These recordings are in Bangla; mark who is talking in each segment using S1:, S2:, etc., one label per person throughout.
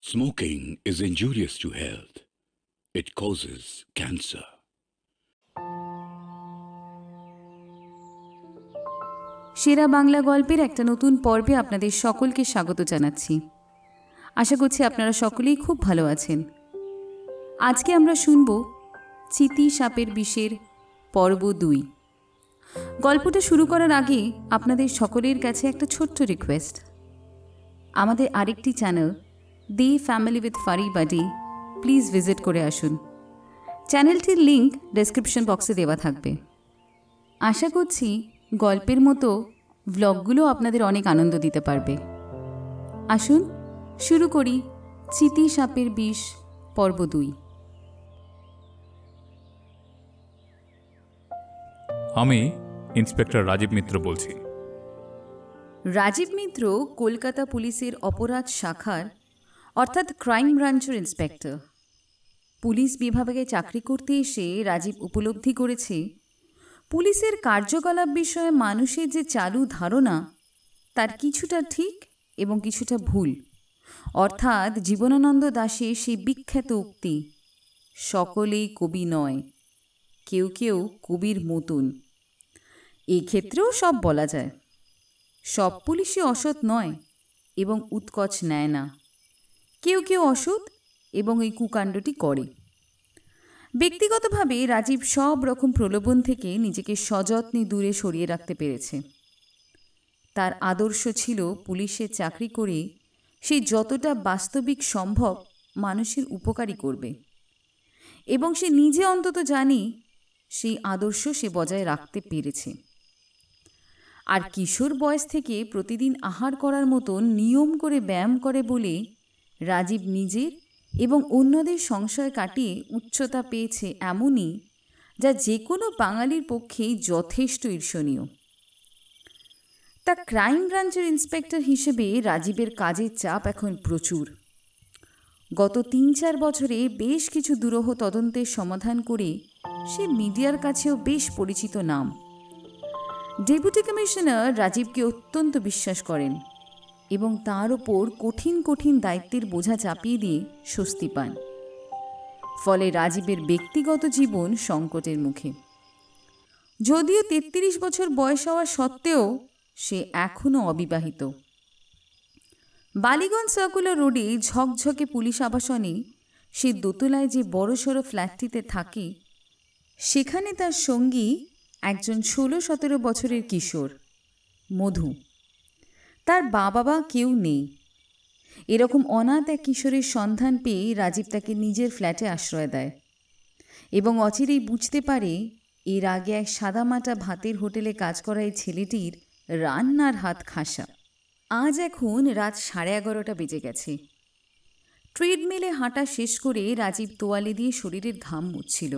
S1: Smoking is injurious to health. It causes cancer.
S2: সেরা বাংলা গল্পের একটা নতুন পর্বে আপনাদের সকলকে স্বাগত জানাচ্ছি। আশা করছি আপনারা সকলেই খুব ভালো আছেন। আজকে আমরা শুনব চিতি সাপের বিষের পর্ব 2। গল্পটা শুরু করার আগে আপনাদের সকলের কাছে একটা ছোট্ট রিকোয়েস্ট। আমাদের আরেকটি channel the family with furry buddy please visit করে আসুন। চ্যানেলটির লিঙ্ক ডেসক্রিপশন বক্সে দেওয়া থাকবে। আশা করছি গল্পের মতো ভ্লগগুলো আপনাদের অনেক আনন্দ দিতে পারবে। আসুন শুরু করি চিতি সাপের বিষ পর্ব 2।
S3: আমি ইন্সপেক্টর রাজীব মিত্র বলছি।
S2: রাজীব মিত্র কলকাতা পুলিশের অপরাধ শাখার অর্থাৎ ক্রাইম ব্রাঞ্চের ইন্সপেক্টর। পুলিশ বিভাগে চাকরি করতে এসে রাজীব উপলব্ধি করেছে পুলিশের কার্যকলাপ বিষয়ে মানুষের যে চালু ধারণা তার কিছুটা ঠিক এবং কিছুটা ভুল। অর্থাৎ জীবনানন্দ দাশের সেই বিখ্যাত উক্তি, সকলেই কবি নয়, কেউ কেউ কবির মতন। এই ক্ষেত্রেও সব বলা যায়। সব পুলিশই অসৎ নয় এবং উৎকোচ নেয় না। কেউ কেউ অসৎ এবং এই কুকাণ্ডটি করে। ব্যক্তিগতভাবে রাজীব সব রকম প্রলোভন থেকে নিজেকে সযত্নে দূরে সরিয়ে রাখতে পেরেছে। তার আদর্শ ছিল পুলিশের চাকরি করে সে যতটা বাস্তবিক সম্ভব মানুষের উপকারই করবে, এবং সে নিজে অন্তত জানে সেই আদর্শ সে বজায় রাখতে পেরেছে। আর কিশোর বয়স থেকে প্রতিদিন আহার করার মতন নিয়ম করে ব্যায়াম করে বলে রাজীব নিজের এবং অন্যদের সংশয় কাটিয়ে উচ্চতা পেয়েছে এমনই, যা যে কোনো বাঙালির পক্ষেই যথেষ্ট ঈর্ষণীয়। তা ক্রাইম ব্রাঞ্চের ইন্সপেক্টর হিসেবে রাজীবের কাজের চাপ এখন প্রচুর। গত ৩-৪ বছরে বেশ কিছু দুরূহ তদন্তের সমাধান করে সে মিডিয়ার কাছেও বেশ পরিচিত নাম। ডেপুটি কমিশনার রাজীবকে অত্যন্ত বিশ্বাস করেন এবং তার ওপর কঠিন কঠিন দায়িত্বের বোঝা চাপিয়ে দিয়ে স্বস্তি পান। ফলে রাজীবের ব্যক্তিগত জীবন সংকটের মুখে। যদিও ৩৩ বছর বয়স হওয়া সত্ত্বেও সে এখনও অবিবাহিত। বালিগঞ্জ সার্কুলার রোডে ঝকঝকে পুলিশ আবাসনে সে দোতলায় যে বড়সড় ফ্ল্যাটটিতে থাকে, সেখানে তার সঙ্গী একজন ১৬-১৭ বছরের কিশোর মধু। তার বাবা কেউ নেই। এরকম অনাথ এক কিশোরের সন্ধান পেয়ে রাজীব তাকে নিজের ফ্ল্যাটে আশ্রয় দেয় এবং অচিরেই বুঝতে পারে এর আগে এক সাদামাটা ভাতের হোটেলে কাজ করা এই ছেলেটির রান্নার হাত খাসা। আজ এখন রাত 11:30 বেজে গেছে। ট্রেডমিলে হাঁটা শেষ করে রাজীব তোয়ালে দিয়ে শরীরের ঘাম মুছছিল।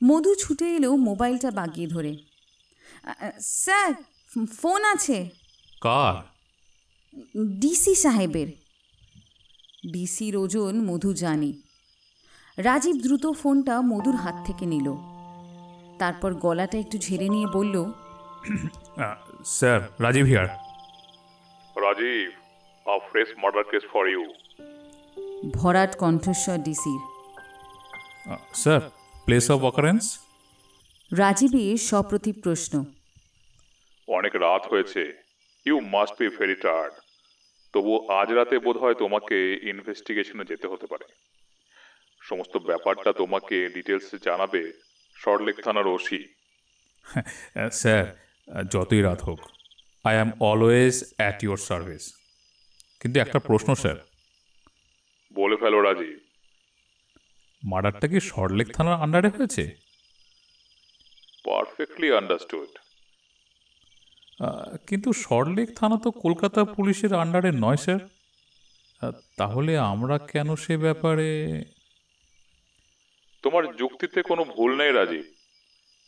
S2: মধু ছুটে এলেও মোবাইলটা বাগিয়ে ধরে, স্যার ফোন আছে।
S3: কার?
S2: ডিসি সাহেবের। ডিসির ওজন মধু জানে। রাজীব দ্রুত ফোনটা মধুর হাত থেকে নিল। তারপর গলাটা একটু ঝেড়ে নিয়ে বলল,
S3: sir, Rajiv here.
S4: Rajiv, a fresh murder case for you.
S2: ভরাট কণ্ঠস্বর ডিসির।
S3: Sir, place of occurrence?
S2: রাজীবের সপ্রতিভ প্রশ্ন।
S4: অনেক রাত হয়েছে। You must be very tired. তবু আজ রাতে বোধহয় তোমাকে ইনভেস্টিগেশনে যেতে হতে পারে। সমস্ত ব্যাপারটা তোমাকে ডিটেলসে জানাবে সল্টলেক থানার ওসি।
S3: স্যার, যতই রাত হোক, I am always at your service. কিন্তু একটা প্রশ্ন স্যার।
S4: বলে ফেলো রাজীব।
S3: মার্ডারটা কি সল্টলেক থানার আন্ডারে হয়েছে?
S4: Perfectly understood.
S3: কিন্তু সল্টলেক থানা তো কলকাতা পুলিশের আন্ডারে নয় স্যার। তাহলে আমরা কেন সে ব্যাপারে?
S4: তোমার যুক্তিতে কোনো ভুল নেই রাজীব।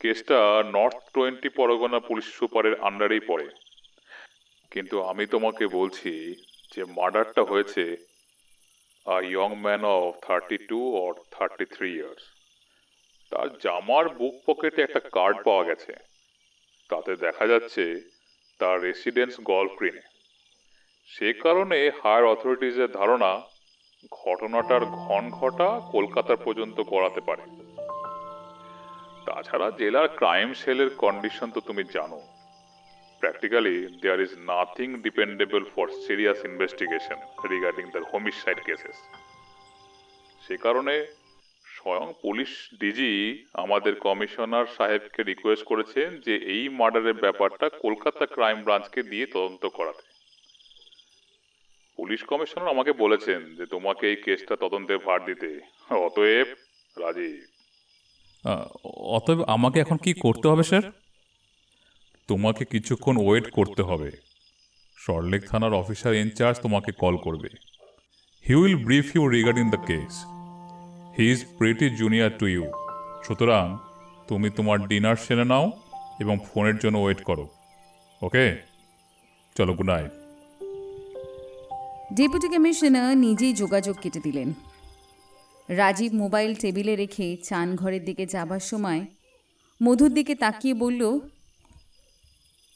S4: কেসটা নর্থ 20 পরগনা পুলিশ সুপারের আন্ডারেই পড়ে। কিন্তু আমি তোমাকে বলছি যে মার্ডারটা হয়েছে a young man of 32 or 33 years. তার জামার বুক পকেটে একটা কার্ড পাওয়া গেছে। তাতে দেখা যাচ্ছে তার রেসিডেন্স গল্ফ গ্রিনে। সে কারণে হায়ার অথরিটিজের ধারণা ঘটনাটার ঘন ঘটা কলকাতা পর্যন্ত গড়াতে পারে। তাছাড়া জেলার ক্রাইম সেলের কন্ডিশন তো তুমি জানো। Practically there is nothing dependable for serious investigation regarding the homicide cases. সে কারণে স্বয়ং পুলিশ ডিজি আমাদের কমিশনার সাহেবকে রিকোয়েস্ট করেছেন যে এই মার্ডারের ব্যাপারটা কলকাতা ক্রাইম ব্রাঞ্চকে দিয়ে তদন্ত করাতে। পুলিশ কমিশনার আমাকে বলেছেন যে তোমাকে এই কেসটা তদন্তের ভার দিতে। অতএব রাজীব,
S3: অতএব আমাকে এখন কি করতে হবে স্যার? তোমাকে কিছুক্ষণ ওয়েট করতে হবে। সল্টলেক থানার অফিসার ইনচার্জ তোমাকে কল করবে। He will brief you regarding the case. He is pretty junior to you. সুতরাং তুমি তোমার ডিনার সেরে নাও এবং ফোনের জন্য ওয়েট করো। ওকে, চলো, গুড নাইট।
S2: ডেপুটি কমিশনার নিজেই যোগাযোগ কেটে দিলেন। রাজীব মোবাইল টেবিলে রেখে চান ঘরের দিকে যাবার সময় মধুর দিকে তাকিয়ে বলল,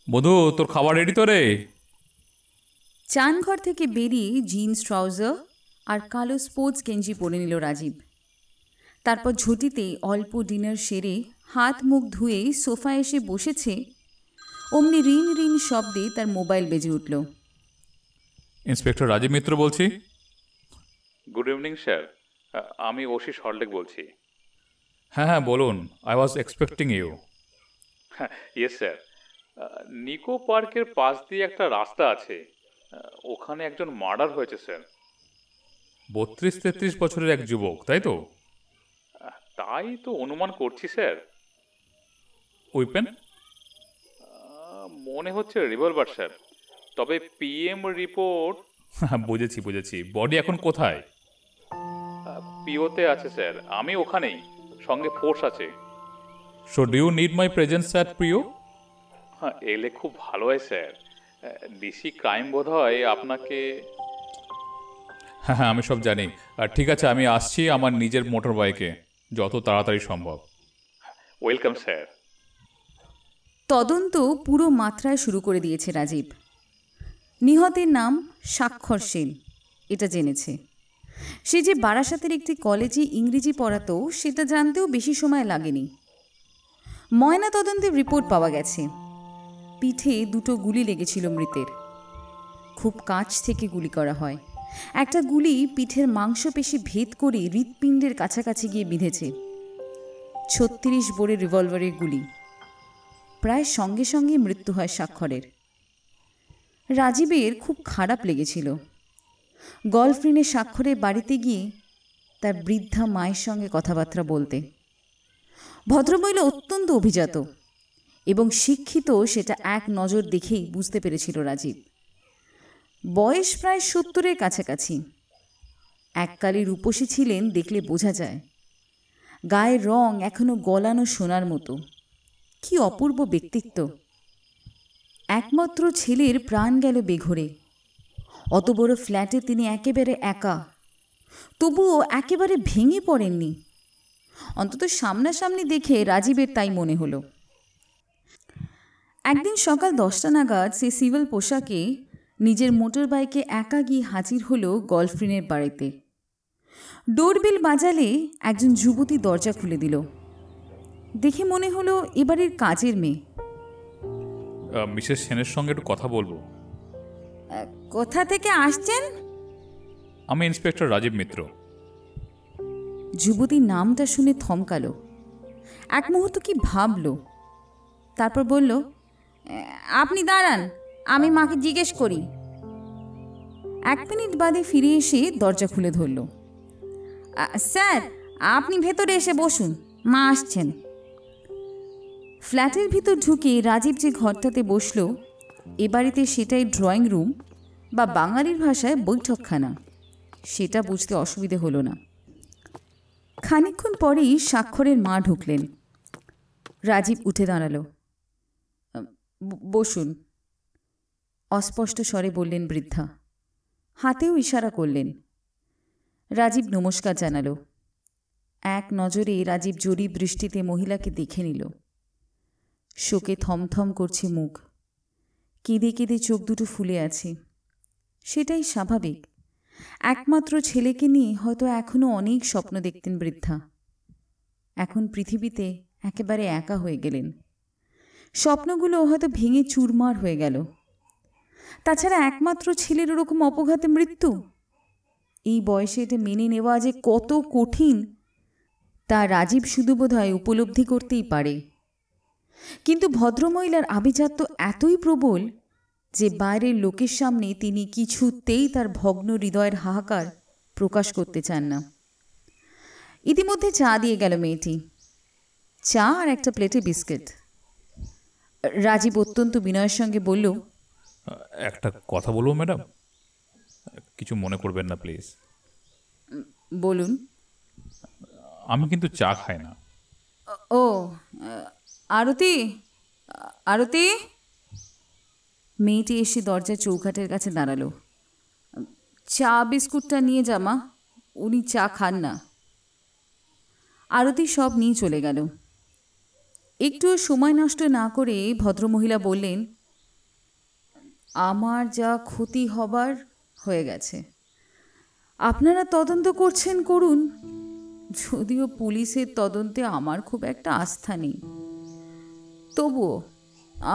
S3: মধু, তোর খাবার রেডি তো রে?
S2: চান ঘর থেকে বেরিয়ে জিন্স ট্রাউজার আর কালো স্পোর্টস গেঞ্জি পরে নিল রাজীব। তারপর ঝুঁটিতে অল্প ডিনার সেরে হাত মুখ ধুয়ে সোফায় এসে বসেছে, অমনি রিন রিন শব্দে তার মোবাইল বেজে উঠল।
S3: ইন্সপেক্টর রাজীব মিত্র বলছি।
S4: গুড ইভিনিং স্যার, আমি ওসি সল্টলেক বলছি।
S3: হ্যাঁ হ্যাঁ, বলুন। I was expecting you.
S4: Yes sir, Nicco পার্কের পাশ দিয়ে একটা রাস্তা আছে, ওখানে একজন মার্ডার হয়েছে স্যার।
S3: 32-33 বছরের এক যুবক, তাই তো?
S4: তাই তো অনুমান করছি স্যার।
S3: উইপেন?
S4: মনে হচ্ছে রিভলভার স্যার, তবে পিএম রিপোর্ট।
S3: বুঝেছি বুঝেছি। বডি এখন কোথায়?
S4: পিওতে আছে স্যার, আমি ওখানেই, সঙ্গে ফোর্স আছে।
S3: So do you need my presence at প্রিয়?
S4: হ্যাঁ, এলে খুব ভালো হয় স্যার। ডিসি ক্রাইম বোধ হয় আপনাকে।
S3: হ্যাঁ হ্যাঁ, আমি সব জানি। ঠিক আছে, আমি আসছি আমার নিজের মোটর বাইকে, যত তাড়াতাড়ি সম্ভব।
S4: Welcome sir.
S2: তদন্ত পুরো মাত্রায় শুরু করে দিয়েছে রাজীব। নিহতের নাম স্বাক্ষর সেন, এটা জেনেছে। সে যে বারাসাতের একটি কলেজে ইংরেজি পড়াতো সেটা জানতেও বেশি সময় লাগেনি। ময়না তদন্তের রিপোর্ট পাওয়া গেছে। পিঠে 2টো গুলি লেগেছিল মৃতের। খুব কাছ থেকে গুলি করা হয়। একটা গুলি পিঠের মাংসপেশি ভেদ করে হৃৎপিণ্ডের কাছাকাছি গিয়ে বিঁধেছে। 36 বোরের রিভলভারের গুলি। প্রায় সঙ্গে সঙ্গে মৃত্যু হয় স্বাক্ষরের। রাজীবের খুব খারাপ লেগেছিল। গলফ্রিনে স্বাক্ষরের বাড়িতে গিয়ে তার বৃদ্ধা মায়ের সঙ্গে কথাবার্তা বলতে। ভদ্রমহিলা অত্যন্ত অভিজাত এবং শিক্ষিত, সেটা এক নজর দেখেই বুঝতে পেরেছিল রাজীব। বয়স প্রায় 70-এর কাছাকাছি। এককালে রূপসী ছিলেন দেখলে বোঝা যায়। গায়ের রং এখনো গলানো সোনার মতো। কি অপূর্ব ব্যক্তিত্ব! একমাত্র ছেলের প্রাণ গেল বেঘরে। অত বড় ফ্ল্যাটে তিনি একেবারে একা, তবুও একেবারে ভেঙে পড়েননি। অন্তত সামনাসামনি দেখে রাজীবের তাই মনে হলো। একদিন সকাল 10টা নাগাদ সে সিভিল পোশাকে নিজের মোটর বাইকে একা গিয়ে হাজির হলো গলফ্রিনের বাড়িতে। ডোরবেল বাজালে একজন যুবতী দরজা খুলে দিল। দেখে মনে হলো এবারের কাজের মেয়ে।
S3: মিসেস সেনের সঙ্গে একটু কথা বলবো।
S2: কোথা থেকে আসছেন?
S3: আমি ইন্সপেক্টর রাজীব মিত্র।
S2: যুবতীর নামটা শুনে থমকালো। এক মুহূর্ত কি ভাবল, তারপর বলল, আপনি দাঁড়ান, আমি মাকে জিজ্ঞেস করি। 1 মিনিট বাদে ফিরে এসে দরজা খুলে ধরল। স্যার, আপনি ভেতরে এসে বসুন, মা আসছেন। ফ্ল্যাটের ভিতর ঢুকে রাজীব যে ঘরটাতে বসল, এ বাড়িতে সেটাই ড্রয়িং রুম বা বাঙালির ভাষায় বৈঠকখানা, সেটা বুঝতে অসুবিধে হলো না। খানিকক্ষণ পরেই স্বাক্ষরের মা ঢুকলেন। রাজীব উঠে দাঁড়ালো। বসুন, অস্পষ্ট স্বরে বললেন বৃদ্ধা। হাতেও ইশারা করলেন। রাজীব নমস্কার জানালো। এক নজরে রাজীব জরিপ দৃষ্টিতে মহিলাকে দেখে নিল। শোকে থমথম করছে মুখ, কেঁদে কেঁদে চোখ দুটো ফুলে আছে। সেটাই স্বাভাবিক, একমাত্র ছেলেকে নিয়ে হয়তো এখনও অনেক স্বপ্ন দেখতেন বৃদ্ধা। এখন পৃথিবীতে একেবারে একা হয়ে গেলেন। স্বপ্নগুলো হয়তো ভেঙে চুরমার হয়ে গেল। তাছাড়া একমাত্র ছেলের ওরকম অপঘাতে মৃত্যু, এই বয়সে এটা মেনে নেওয়া যে কত কঠিন তা রাজীব শুধু বোধহয় উপলব্ধি করতেই পারে। কিন্তু ভদ্রমহিলার আভিজাত্য এতই প্রবল যে বাইরের লোকের সামনে তিনি কিছুতেই তার ভগ্ন হৃদয়ের হাহাকার প্রকাশ করতে চান না। ইতিমধ্যে চা দিয়ে গেল মেয়েটি, চা আর একটা প্লেটে বিস্কিট। রাজীব অত্যন্ত বিনয়ের সঙ্গে বলল,
S3: একটা কথা বলবো ম্যাডাম? কিছু মনে করবেন না প্লিজ।
S2: বলুন।
S3: আমি কিন্তু চা খাই না।
S2: ও, আরতি, আরতি। মেয়েটি এসে দরজার চৌকাঠের কাছে দাঁড়ালো। চা বিস্কুটটা নিয়ে যা মা, উনি চা খান না। আরতি সব নিয়ে চলে গেল। একটুও সময় নষ্ট না করে ভদ্রমহিলা বললেন, আমার যা ক্ষতি হবার হয়ে গেছে। আপনারা তদন্ত করছেন করুন, যদিও পুলিশের তদন্তে আমার খুব একটা আস্থা নেই। তবুও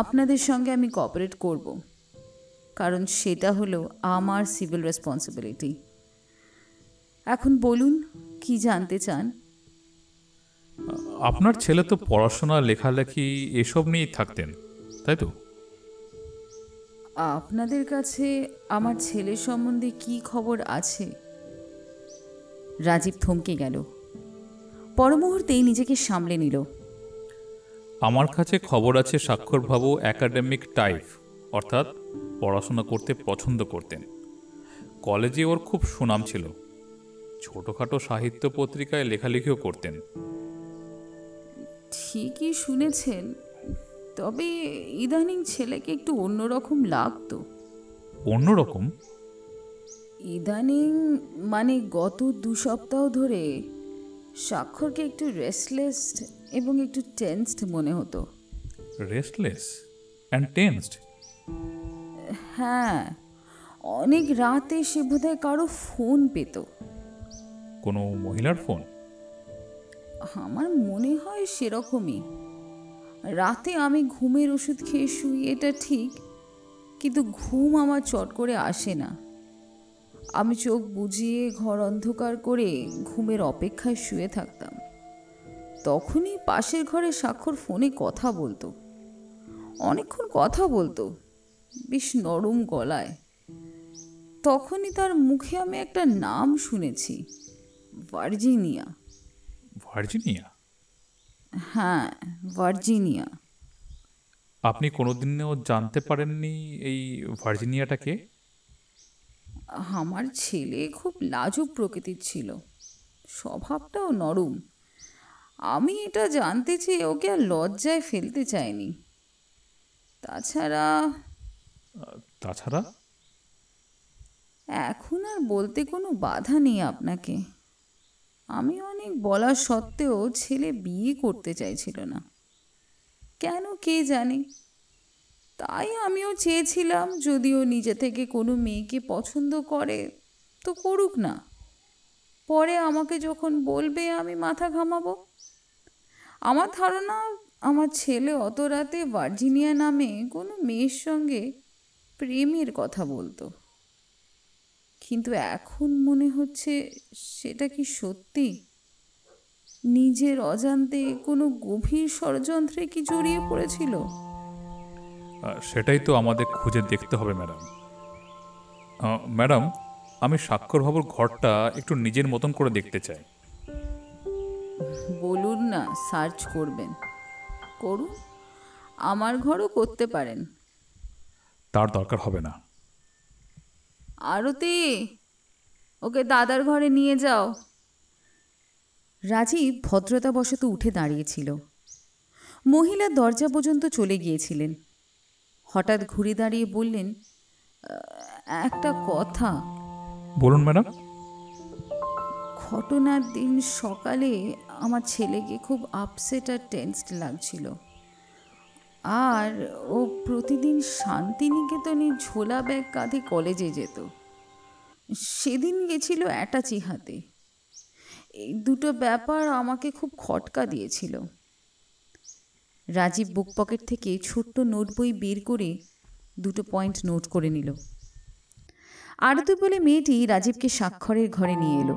S2: আপনাদের সঙ্গে আমি কোঅপারেট করব, কারণ সেটা হলো আমার সিভিল রেসপন্সিবিলিটি। এখন বলুন, কি জানতে চান?
S3: আপনার ছেলে তো পড়াশোনা, লেখালেখি এসব নিয়েই থাকতেন, তাই তো?
S2: আপনাদের কাছে আমার ছেলে সম্বন্ধে কি খবর আছে? রাজীব থমকে গেল। পর মুহূর্তেই নিজেকে সামলে নিল।
S3: আমার কাছে খবর আছে স্বাক্ষরবাবু একাডেমিক টাইপ, অর্থাৎ পড়াশোনা করতে পছন্দ করতেন। কলেজে ওর খুব সুনাম ছিল, ছোটোখাটো সাহিত্য পত্রিকায় লেখালেখিও করতেন।
S2: ঠিকই শুনেছেন, তবে ইদানিং ছেলেকে একটু অন্যরকম লাগতো।
S3: অন্যরকম?
S2: ইদানিং মানে গত 2 সপ্তাহ ধরে স্বাক্ষরকে একটু রেস্টলেস এবং একটু টেন্সড মনে হতো।
S3: Restless and tensed?
S2: হ্যাঁ, অনেক রাতে সে বোধহয় কারো ফোন পেত।
S3: কোনো মহিলার ফোন?
S2: আমার মনে হয় সেরকমই। রাতে আমি ঘুমের ওষুধ খেয়ে শুই, এটা ঠিক, কিন্তু ঘুম আমার চট করে আসে না। আমি চোখ বুজিয়ে ঘর অন্ধকার করে ঘুমের অপেক্ষায় শুয়ে থাকতাম। তখনই পাশের ঘরে স্বাক্ষর ফোনে কথা বলতো, অনেকক্ষণ কথা বলতো, বেশ নরম গলায়। তখনই তার মুখে আমি একটা নাম শুনেছি, ভার্জিনিয়া।
S3: ভার্জিনিয়া?
S2: হ্যাঁ, ভার্জিনিয়া।
S3: আপনি কোনোদিনও জানতে পারেননি এই ভার্জিনিয়াটাকে?
S2: আমার ছেলে খুব লাজুক প্রকৃতির ছিল, স্বভাবটাও নরম। আমি এটা জানতে চেয়ে ওকে আর লজ্জায় ফেলতে চাইনি। তাছাড়া
S3: তাছাড়া?
S2: এখন আর বলতে কোনো বাধা নেই আপনাকে। আমি অনেক বলা সত্ত্বেও ছেলে বিয়ে করতে চাইছিল না, কেন কে জানে। তাই আমিও চেয়েছিলাম যদিও নিজে থেকে কোনো মেয়েকে পছন্দ করে তো করুক না, পরে আমাকে যখন বলবে আমি মাথা ঘামাবো। আমার ধারণা আমার ছেলে অত রাতে ভার্জিনিয়া নামে কোনো মেয়ের সঙ্গে প্রেমের কথা বলতো, কিন্তু এখন মনে হচ্ছে সেটা কি সত্যি? নিজের অজান্তে কোনো গভীর ষড়যন্ত্রে কি জড়িয়ে পড়েছিল?
S3: সেটাই তো আমাদের খুঁজে দেখতে হবে ম্যাডাম। ম্যাডাম, আমি স্বাক্ষরবাবুর ঘরটা একটু নিজের মতন করে দেখতে চাই।
S2: বলুন না, সার্চ করবেন, করুন, আমার ঘরও করতে পারেন।
S3: তার দরকার হবে না।
S2: আরতি, ওকে দাদার ঘরে নিয়ে যাও। রাজীব ভদ্রতাবশত উঠে দাঁড়িয়েছিল। মহিলা দরজা পর্যন্ত চলে গিয়েছিলেন। হঠাৎ ঘুরে দাঁড়িয়ে বললেন, একটা কথা।
S3: বলুন ম্যাডাম।
S2: ঘটনার দিন সকালে আমার ছেলেকে খুব আপসেট আর টেন্সড লাগছিল, আর ও প্রতিদিন শান্তিনিকেতনে ঝোলা ব্যাগ কাঁধে কলেজে যেত। সেদিন গেছিল অ্যাটাচি হাতে। এই দুটো ব্যাপার আমাকে খুব খটকা দিয়েছিল। রাজীব বুক পকেট থেকে ছোট্ট নোট বই বের করে দুটো পয়েন্ট নোট করে নিল। আরতি বলে মেয়েটি রাজীবকে স্বাক্ষরের ঘরে নিয়ে এলো।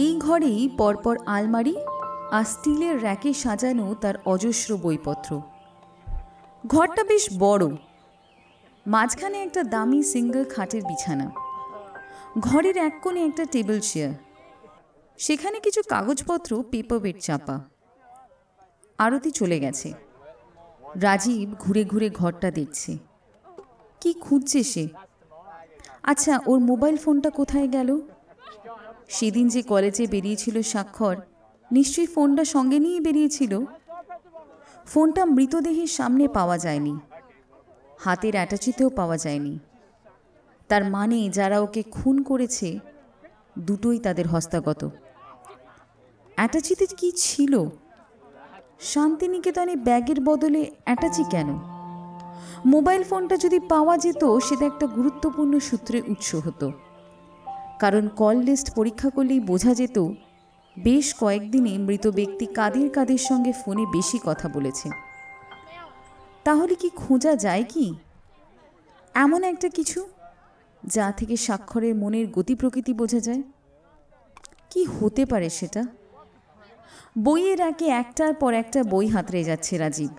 S2: এই ঘরেই পরপর আলমারি আর স্টিলের র্যাকে সাজানো তার অজস্র বইপত্র। ঘরটা বেশ বড়, মাঝখানে একটা দামি সিঙ্গল খাটের বিছানা, ঘরের এক কোণে একটা টেবিল চেয়ার, সেখানে কিছু কাগজপত্র পেপার ওয়েট চাপা। আরতি চলে গেছে। রাজীব ঘুরে ঘুরে ঘরটা দেখছে। কি খুঁজছে সে? আচ্ছা, ওর মোবাইল ফোনটা কোথায় গেল? সেদিন যে কলেজে বেরিয়েছিল স্বাক্ষর, নিশ্চয়ই ফোনটা সঙ্গে নিয়ে বেরিয়েছিল। ফোনটা মৃতদেহের সামনে পাওয়া যায়নি, হাতের অ্যাটাচিতেও পাওয়া যায়নি। তার মানে যারা ওকে খুন করেছে দুটোই তাদের হস্তগত। অ্যাটাচিতে কি ছিল? শান্তিনিকেতনে ব্যাগের বদলে অ্যাটাচি কেন? মোবাইল ফোনটা যদি পাওয়া যেত সেটা একটা গুরুত্বপূর্ণ সূত্রের উৎস হতো, কারণ কল লিস্ট পরীক্ষা করলেই বোঝা যেত বেশ কয়েকদিনে মৃত ব্যক্তি কাদের কাদের সঙ্গে ফোনে বেশি কথা বলেছে। তাহলে কি খোঁজা যায় কি এমন একটা কিছু যা থেকে স্বাক্ষরের মনের গতি প্রকৃতি বোঝা যায়? কি হতে পারে সেটা? বইয়ের আগে একটার পর একটা বই হাতড়ে যাচ্ছে রাজীব।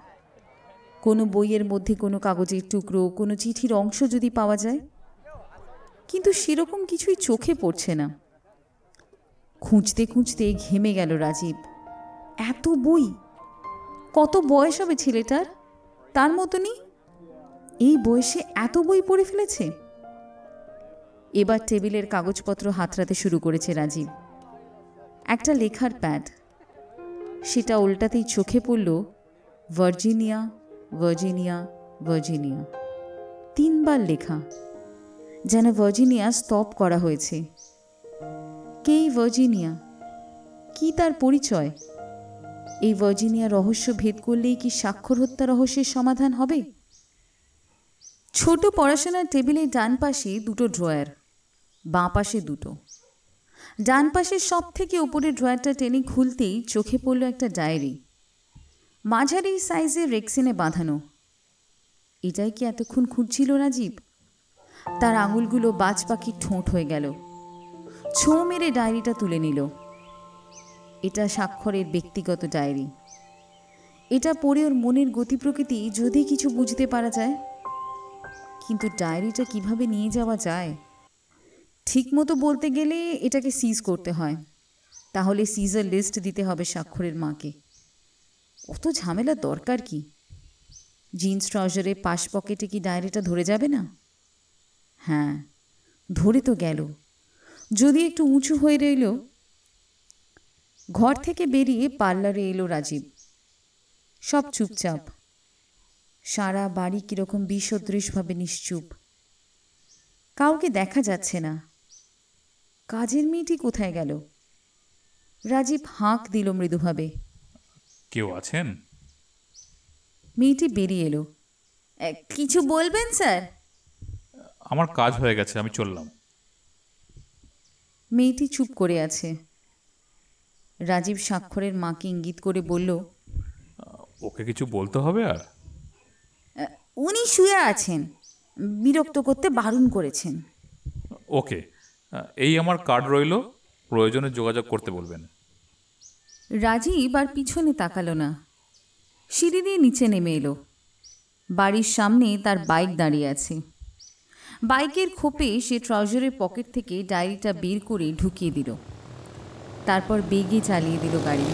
S2: কোনো বইয়ের মধ্যে কোনো কাগজের টুকরো, কোনো চিঠির অংশ যদি পাওয়া যায়, কিন্তু সেরকম কিছুই চোখে পড়ছে না। খুঁজতে খুঁজতে ঘেমে গেল রাজীব। এত বই! কত বয়স হবে ছেলেটার? তার মতনই এই বয়সে এত বই পড়ে ফেলেছে। এবার টেবিলের কাগজপত্র হাতড়াতে শুরু করেছে রাজীব। একটা লেখার প্যাড, সেটা উল্টাতেই চোখে পড়ল ভার্জিনিয়া, ভার্জিনিয়া, ভার্জিনিয়া। 3 বার লেখা, যেন ভার্জিনিয়া স্তব করা হয়েছে। কেই ভার্জিনিয়া? কি তার পরিচয়? এই ভার্জিনিয়া রহস্য ভেদ করলেই কি স্বাক্ষর হত্যা রহস্যের সমাধান হবে? ছোট পড়াশোনার টেবিলের ডান পাশে দুটো ড্রয়ার, বাঁ পাশে দুটো। ডান পাশের সব থেকে উপরে ড্রয়ারটা টেনে খুলতেই চোখে পড়ল একটা ডায়েরি, মাঝারি সাইজের রেক্সিনে বাঁধানো। এটাই কি এতক্ষণ খুঁজছিল রাজীব? তার আঙুলগুলো বাজ পাখির ঠোঁট হয়ে গেল। ছোঁ মেরে ডায়েরিটা তুলে নিল। এটা স্বাক্ষরের ব্যক্তিগত ডায়েরি। এটা পড়ে ওর মনের গতি প্রকৃতি যদি কিছু বুঝতে পারা যায়। কিন্তু ডায়েরিটা কিভাবে নিয়ে যাওয়া যায়? ঠিক মতো বলতে গেলে এটাকে সিজ করতে হয়, তাহলে সিজার লিস্ট দিতে হবে স্বাক্ষরের মাকে। অত ঝামেলা দরকার কি? জিন্স ট্রাউজারের পাশ পকেটে কি ডায়েরিটা ধরে যাবে না? হ্যাঁ, ধরে তো গেল, যদি একটু উঁচু হয়ে রইল। ঘর থেকে বেরিয়ে পার্লারে এলো রাজীব। সব চুপচাপ, সারা বাড়ি কীরকম বিসদৃশভাবে নিশ্চুপ। কাউকে দেখা যাচ্ছে না। কাজের মেয়েটি কোথায় গেল? রাজীব হাঁক দিল মৃদুভাবে।
S3: কেউ আছেন?
S2: মেয়েটি বেরিয়ে এলো। কিছু বলবেন স্যার?
S3: আমার কাজ হয়ে গেছে, আমি চললাম।
S2: মেয়েটি চুপ করে আছে। রাজীব স্বাক্ষরের মাকে ইঙ্গিত করে বলল,
S3: ওকে কিছু বলতে হবে আর?
S2: উনি শুয়ে আছেন, বিরক্ত করতে বারণ করেছেন।
S3: ওকে, এই আমার কার্ড রইল, প্রয়োজনে যোগাযোগ করতে বলবেন।
S2: রাজীব আর পিছনে তাকালো না। সিঁড়ি দিয়ে নিচে নেমে এলো। বাড়ির সামনে তার বাইক দাঁড়িয়ে আছে। বাইকের খোপে সে ট্রাউজারের পকেট থেকে ডায়েরিটা বের করে ঢুকিয়ে দিল। তারপর বেগে চালিয়ে দিল গাড়ি।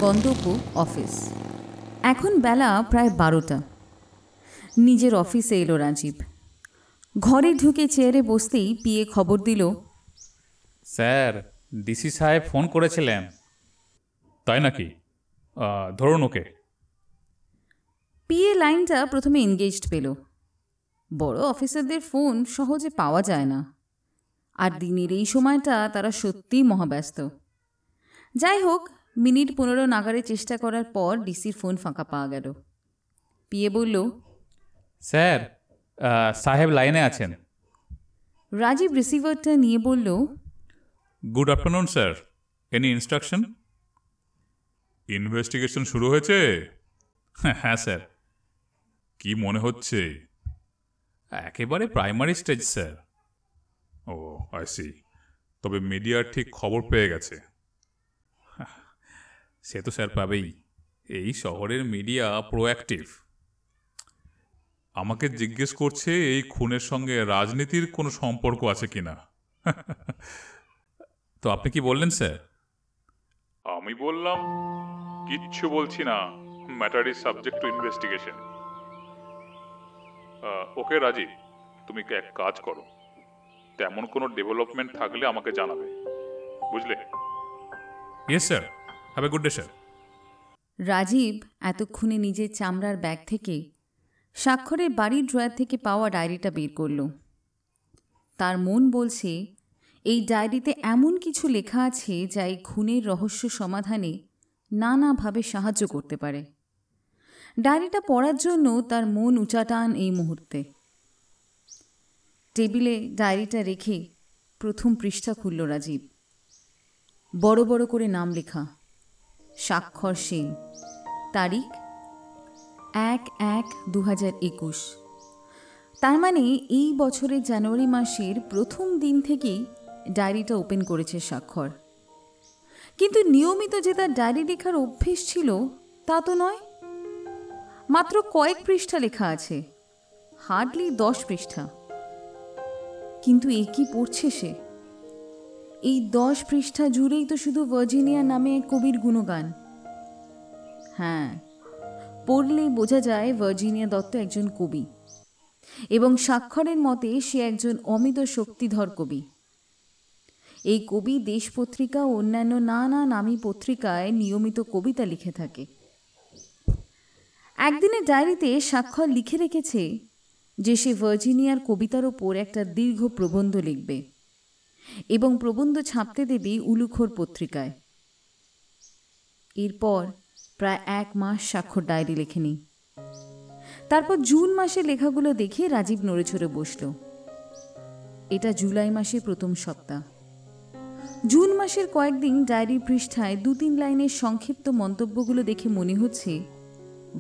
S2: গন্তব্য অফিস। এখন বেলা প্রায় 12টা। নিজের অফিসে এলো রাজীব। ঘরে ঢুকে চেয়ারে বসতেই পিএ খবর দিল,
S3: স্যার, ডিসি সাহেব ফোন করেছিলেন। তাই নাকি? ধরুন ওকে।
S2: পিএ লাইনটা প্রথমে এনগেজড পেল। বড় অফিসারদের ফোন সহজে পাওয়া যায় না, আর দিনের এই সময়টা তারা সত্যিই মহাব্যস্ত। যাই হোক, মিনিট 15 নাগারে চেষ্টা করার পর ডিসির ফোন ফাঁকা পাওয়া গেল। পিএ বলল,
S3: স্যার, সাহেব লাইনে আছেন।
S2: রাজীব রিসিভারটা নিয়ে বলল,
S3: good afternoon sir, any instruction? Investigation শুরু হয়েছে? হ্যাঁ স্যার। কি মনে হচ্ছে? একেবারে primary stage sir. Oh I see. তবে মিডিয়ার ঠিক খবর পেয়ে গেছে? সে তো স্যার পাবেই, এই শহরের মিডিয়া প্রোঅ্যাক্টিভ। আমাকে জিজ্ঞেস করছে এই খুনের সঙ্গে রাজনীতির কোনো সম্পর্ক আছে কিনা। তো আপনি কি বললেন স্যার?
S4: আমি বললাম, কিচ্ছু বলছি না, matter is subject to investigation. Okay Rajiv, তুমি এক কাজ করো, তেমন কোনো ডেভেলপমেন্ট থাকলে আমাকে জানাবে, বুঝলে?
S3: Yes sir, have a good day sir.
S2: Rajiv এতক্ষণে নিজের চামড়ার ব্যাগ থেকে স্বাক্ষরের বাড়ির ড্রয়ার থেকে পাওয়া ডায়েরিটা বের করল। তার মন বলছে এই ডায়েরিতে এমন কিছু লেখা আছে যা এই খুনের রহস্য সমাধানে নানাভাবে সাহায্য করতে পারে। ডায়েরিটা পড়ার জন্য তার মন উচাটান এই মুহূর্তে। টেবিলে ডায়েরিটা রেখে প্রথম পৃষ্ঠা খুলল রাজীব। বড় বড় করে নাম লেখা, স্বাক্ষর সেন, তারিখ 1/1/2021। তার মানে এই বছরের জানুয়ারি মাসের প্রথম দিন থেকেই ডায়েরিটা ওপেন করেছে স্বাক্ষর। কিন্তু নিয়মিত যে তার ডায়েরি লেখার অভ্যেস ছিল তা তো নয়। মাত্র কয়েক পৃষ্ঠা লেখা আছে, হার্ডলি 10 পৃষ্ঠা। কিন্তু এ কি পড়ছে সে? এই 10 পৃষ্ঠা জুড়েই তো শুধু ভার্জিনিয়া নামে এক কবির গুণগান। হ্যাঁ, পড়লেই বোঝা যায় ভার্জিনিয়া দত্ত একজন কবি, এবং স্বাক্ষরের মতে সে একজন অমিত শক্তিধর কবি। এই কবি দেশ পত্রিকা ও অন্যান্য নানা নামী পত্রিকায় নিয়মিত কবিতা লিখে থাকে। একদিনের ডায়েরিতে স্বাক্ষর লিখে রেখেছে যে সে ভার্জিনিয়ার কবিতার ওপর একটা দীর্ঘ প্রবন্ধ লিখবে এবং প্রবন্ধ ছাপতে দেবে উলুখোর পত্রিকায়। এরপর প্রায় 1 মাস স্বাক্ষর ডায়েরি লেখেনি। তারপর জুন মাসের লেখাগুলো দেখে রাজীব নড়েচড়ে বসল। এটা জুলাই মাসের প্রথম সপ্তাহ। জুন মাসের কয়েকদিন ডায়েরির পৃষ্ঠায় 2-3 লাইনের সংক্ষিপ্ত মন্তব্যগুলো দেখে মনে হচ্ছে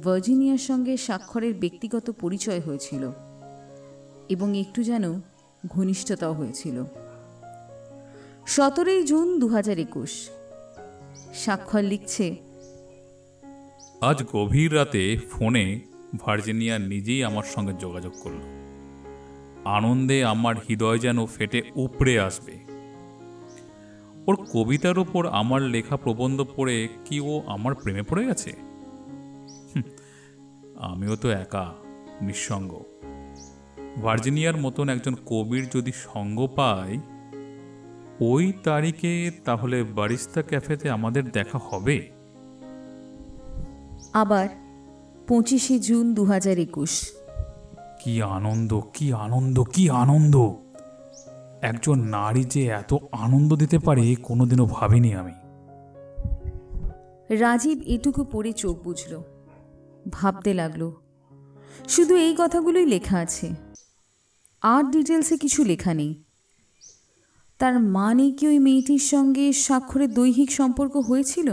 S2: ভার্জিনিয়ার সঙ্গে স্বাক্ষরের ব্যক্তিগত পরিচয় হয়েছিল এবং একটু যেন ঘনিষ্ঠতাও হয়েছিল। 17 জুন 2021। স্বাক্ষর লিখছে,
S3: আজ গভীর রাতে ফোনে ভার্জিনিয়া নিজেই আমার সঙ্গে যোগাযোগ করল। আনন্দে আমার হৃদয় যেন ফেটে উপড়ে আসবে। ওর কবিতার ওপর আমার লেখা প্রবন্ধ পড়ে কি ও আমার প্রেমে পড়ে গেছে? আমিও তো একা, নিঃসঙ্গ। ভার্জিনিয়ার মতন একজন কবির যদি সঙ্গ পাই ওই তারিখে, তাহলে বারিস্তা ক্যাফেতে আমাদের দেখা হবে।
S2: আবার 25 জুন 2021।
S3: কি আনন্দ, কি আনন্দ, কি আনন্দ! একজন নারী যে এত আনন্দ দিতে পারে কোনোদিনও ভাবিনি আমি।
S2: রাজীব এটুকু পড়ে চোখ বুঝল, ভাবতে লাগলো শুধু এই কথাগুলোই লেখা আছে, আর ডিটেলসে কিছু লেখা নেই। তার মানে কি ওই মেয়েটির সঙ্গে স্বাক্ষরের দৈহিক সম্পর্ক হয়েছিল?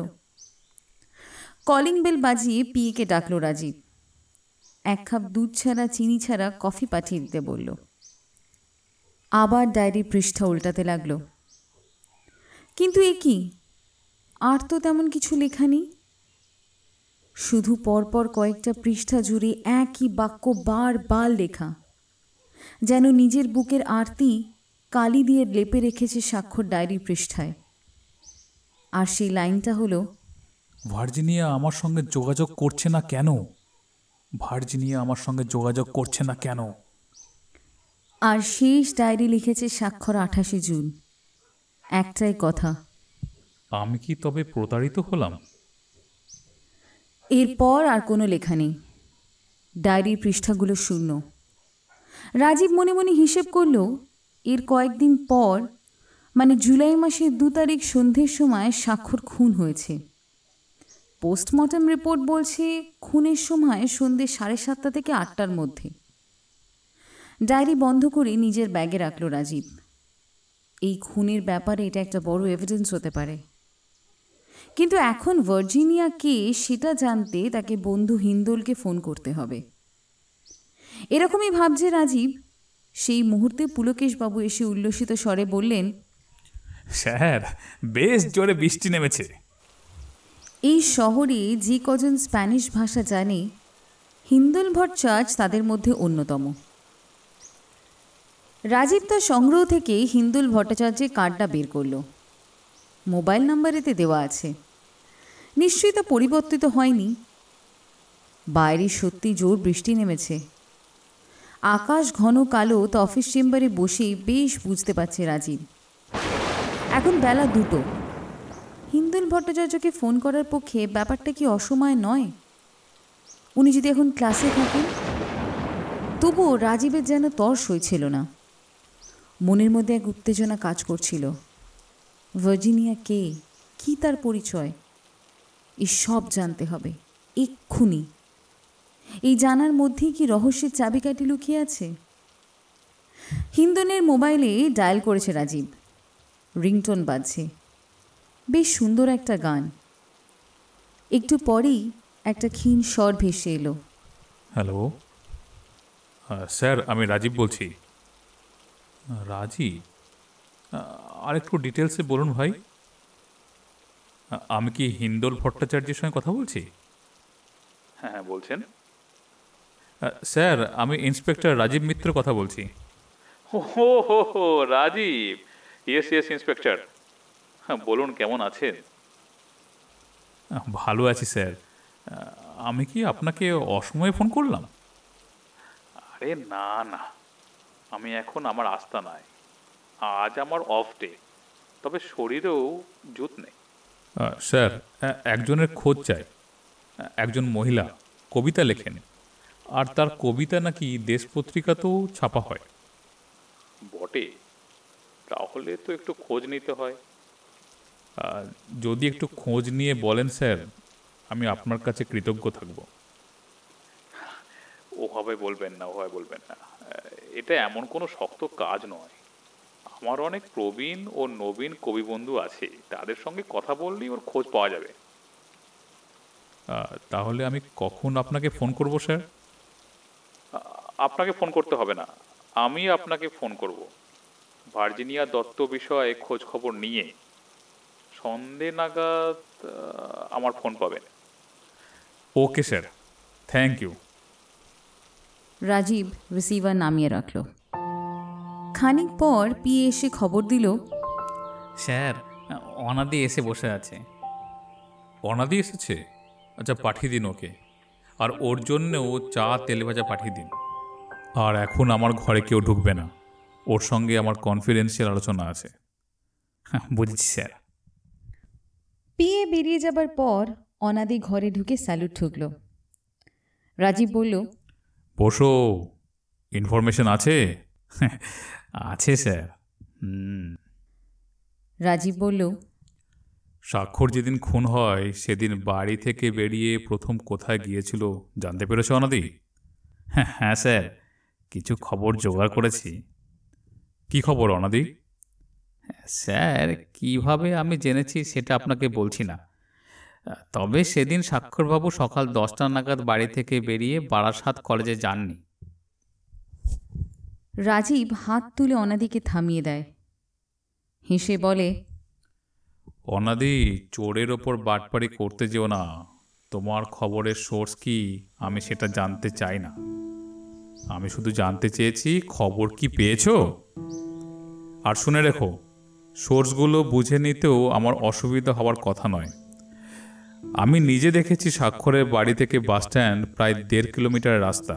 S2: কলিং বেল বাজিয়ে পিএকে ডাকল রাজীব। 1 কাপ দুধ ছাড়া চিনি ছাড়া কফি পাঠিয়ে দিতে বলল। আবার ডায়েরির পৃষ্ঠা উল্টাতে লাগলো। কিন্তু এ কি, আর তো তেমন কিছু লেখা নেই। শুধু পরপর কয়েকটা পৃষ্ঠা জুড়ে একই বাক্য বারবার লেখা, যেন নিজের বুকের আরতি কালি দিয়ে লেপে রেখেছে স্বাক্ষর ডায়েরির পৃষ্ঠায়। আর সেই লাইনটা হলো,
S3: ভার্জিনিয়া আমার সঙ্গে যোগাযোগ করছে না কেন? ভার্জিনিয়া আমার সঙ্গে যোগাযোগ করছে না কেন?
S2: আর শেষ ডায়েরি লিখেছে স্বাক্ষর 28 জুন। একটাই কথা,
S3: আমি কি তবে প্রতারিত হলাম?
S2: এরপর আর কোনো লেখা নেই। ডায়েরির পৃষ্ঠাগুলো শূন্য। রাজীব মনে মনে হিসেব করল এর কয়েকদিন পর, মানে জুলাই মাসের 2 তারিখ সন্ধ্যের সময় স্বাক্ষর খুন হয়েছে। পোস্টমর্টম রিপোর্ট বলছে খুনের সময় সন্ধ্যে 7:30 থেকে 8টার মধ্যে। ডায়েরি বন্ধ করে নিজের ব্যাগে রাখল রাজীব। এই খুনের ব্যাপারে এটা একটা বড় এভিডেন্স হতে পারে, কিন্তু এখন ভার্জিনিয়া কে সেটা জানতে তাকে বন্ধু হিন্দোলকে ফোন করতে হবে। এরকমই ভাবছে রাজীব, সেই মুহূর্তে পুলকেশবাবু এসে উল্লসিত স্বরে বললেন,
S3: স্যার, বেশ জোরে বৃষ্টি নেমেছে।
S2: এই শহরে যে কজন স্প্যানিশ ভাষা জানে, হিন্দোল ভট্টাচার্য তাদের মধ্যে অন্যতম। রাজীব তার সংগ্রহ থেকে হিন্দোল ভট্টাচার্যের কার্ডটা বের করল। মোবাইল নাম্বার এতে দেওয়া আছে, নিশ্চয়ই তা পরিবর্তিত হয়নি। বাইরে সত্যি জোর বৃষ্টি নেমেছে, আকাশ ঘন কালো। তা অফিস চেম্বারে বসে বেশ বুঝতে পারছে রাজীব। এখন বেলা 2টো। হিন্দোল ভট্টাচার্যকে ফোন করার পক্ষে ব্যাপারটা কি অসময় নয়? উনি যদি এখন ক্লাসে থাকেন? তবুও রাজীবের যেন তর সইছিল না। মনের মধ্যে এক উত্তেজনা কাজ করছিল। ভার্জিনিয়া কে, কি তার পরিচয়, এই সব জানতে হবে এক্ষুনি। এই জানার মধ্যেই কি রহস্যের চাবিকাঠি লুকিয়ে আছে? হিন্দনের মোবাইলে ডায়াল করেছে রাজীব। রিংটোন বাজছে, বেশ সুন্দর একটা গান। একটু পরেই একটা ক্ষীণ স্বর ভেসে এলো।
S3: হ্যালো স্যার, আমি রাজীব বলছি। রাজীব? আর একটু ডিটেলসে বলুন ভাই। আমি কি হিন্দোল ভট্টাচার্যের সঙ্গে কথা বলছি?
S4: হ্যাঁ হ্যাঁ, বলছেন?
S3: স্যার, আমি ইন্সপেক্টর রাজীব মিত্র কথা বলছি।
S4: হো, রাজীব। Yes inspector. হ্যাঁ, বলুন কেমন আছেন?
S3: ভালো আছি স্যার। আমি কি আপনাকে অসময়ে ফোন করলাম?
S4: আরে না, আমি এখন আমার আস্তানায়। আজ আমার অফ ডে, তবে শরীরেও জুত নেই।
S3: স্যার, একজনের খোঁজ চাই। একজন মহিলা কবিতা লেখেন, আর তার কবিতা নাকি দেশ পত্রিকাতেও ছাপা হয়।
S4: বটে, তাহলে তো একটু খোঁজ নিতে হয়।
S3: যদি একটু খোঁজ নিয়ে বলেন স্যার, আমি আপনার কাছে কৃতজ্ঞ থাকব।
S4: ওভাবে বলবেন না। এটা এমন কোনো শক্ত কাজ নয়। আমার অনেক প্রবীণ ও নবীন কবি বন্ধু আছে, তাদের সঙ্গে কথা বললেই ওর খোঁজ পাওয়া যাবে।
S3: তাহলে আমি কখন আপনাকে ফোন করব স্যার?
S4: আপনাকে ফোন করতে হবে না, আমি আপনাকে ফোন করব। ভার্জিনিয়া দত্ত বিষয়ে খোঁজ খবর নিয়ে সন্ধে নাগাদ আমার ফোন পাবেন।
S3: Okay sir, thank you.
S2: Rajiv receiver নামিয়ে রাখল। খানিক পর পিএ এসে খবর দিল,
S5: স্যার, অনাদি এসে বসে আছে।
S3: অনাদি এসেছে? আচ্ছা, পাঠিয়ে দিন ওকে। আর ওর জন্যেও চা তেলে ভাজা পাঠিয়ে দিন। আর এখন আমার ঘরে কেউ ঢুকবে না, ওর সঙ্গে আমার কনফিডেন্সিয়াল আলোচনা আছে।
S5: বুঝেছি স্যার।
S2: পিএ বেরিয়ে যাবার পর অনাদি ঘরে ঢুকে স্যালুট ঠুকল। রাজীব বলল,
S3: বসো। ইনফরমেশন আছে?
S5: আছে স্যার।
S2: রাজীব বলল,
S3: স্বাক্ষর যেদিন খুন হয় সেদিন বাড়ি থেকে বেরিয়ে প্রথম কোথায় গিয়েছিল জানতে পেরেছ অনাদি?
S5: হ্যাঁ স্যার, কিছু খবর জোগাড় করেছি।
S3: কি খবর অনাদি?
S5: স্যার, কিভাবে আমি জেনেছি সেটা আপনাকে বলছি না, তবে সেদিন স্বাক্ষরবাবু সকাল 10টা নাগাদ বাড়ি থেকে বেরিয়ে বারাসাত কলেজে যাননি।
S2: রাজীব হাত তুলে অনাদিকে থামিয়ে দেয়। হেসে বলে,
S3: অনাদি, চোরের ওপর বাটপাড়ি করতে যেও না। তোমার খবরের সোর্স কি আমি সেটা জানতে চাই না। আমি শুধু জানতে চেয়েছি খবর কি পেয়েছো। আর শুনে রেখো, সোর্সগুলো বুঝে নিতেও আমার অসুবিধা হওয়ার কথা নয়। আমি নিজে দেখেছি স্বাক্ষরের বাড়ি থেকে বাসস্ট্যান্ড প্রায় 1.5 কিলোমিটার রাস্তা।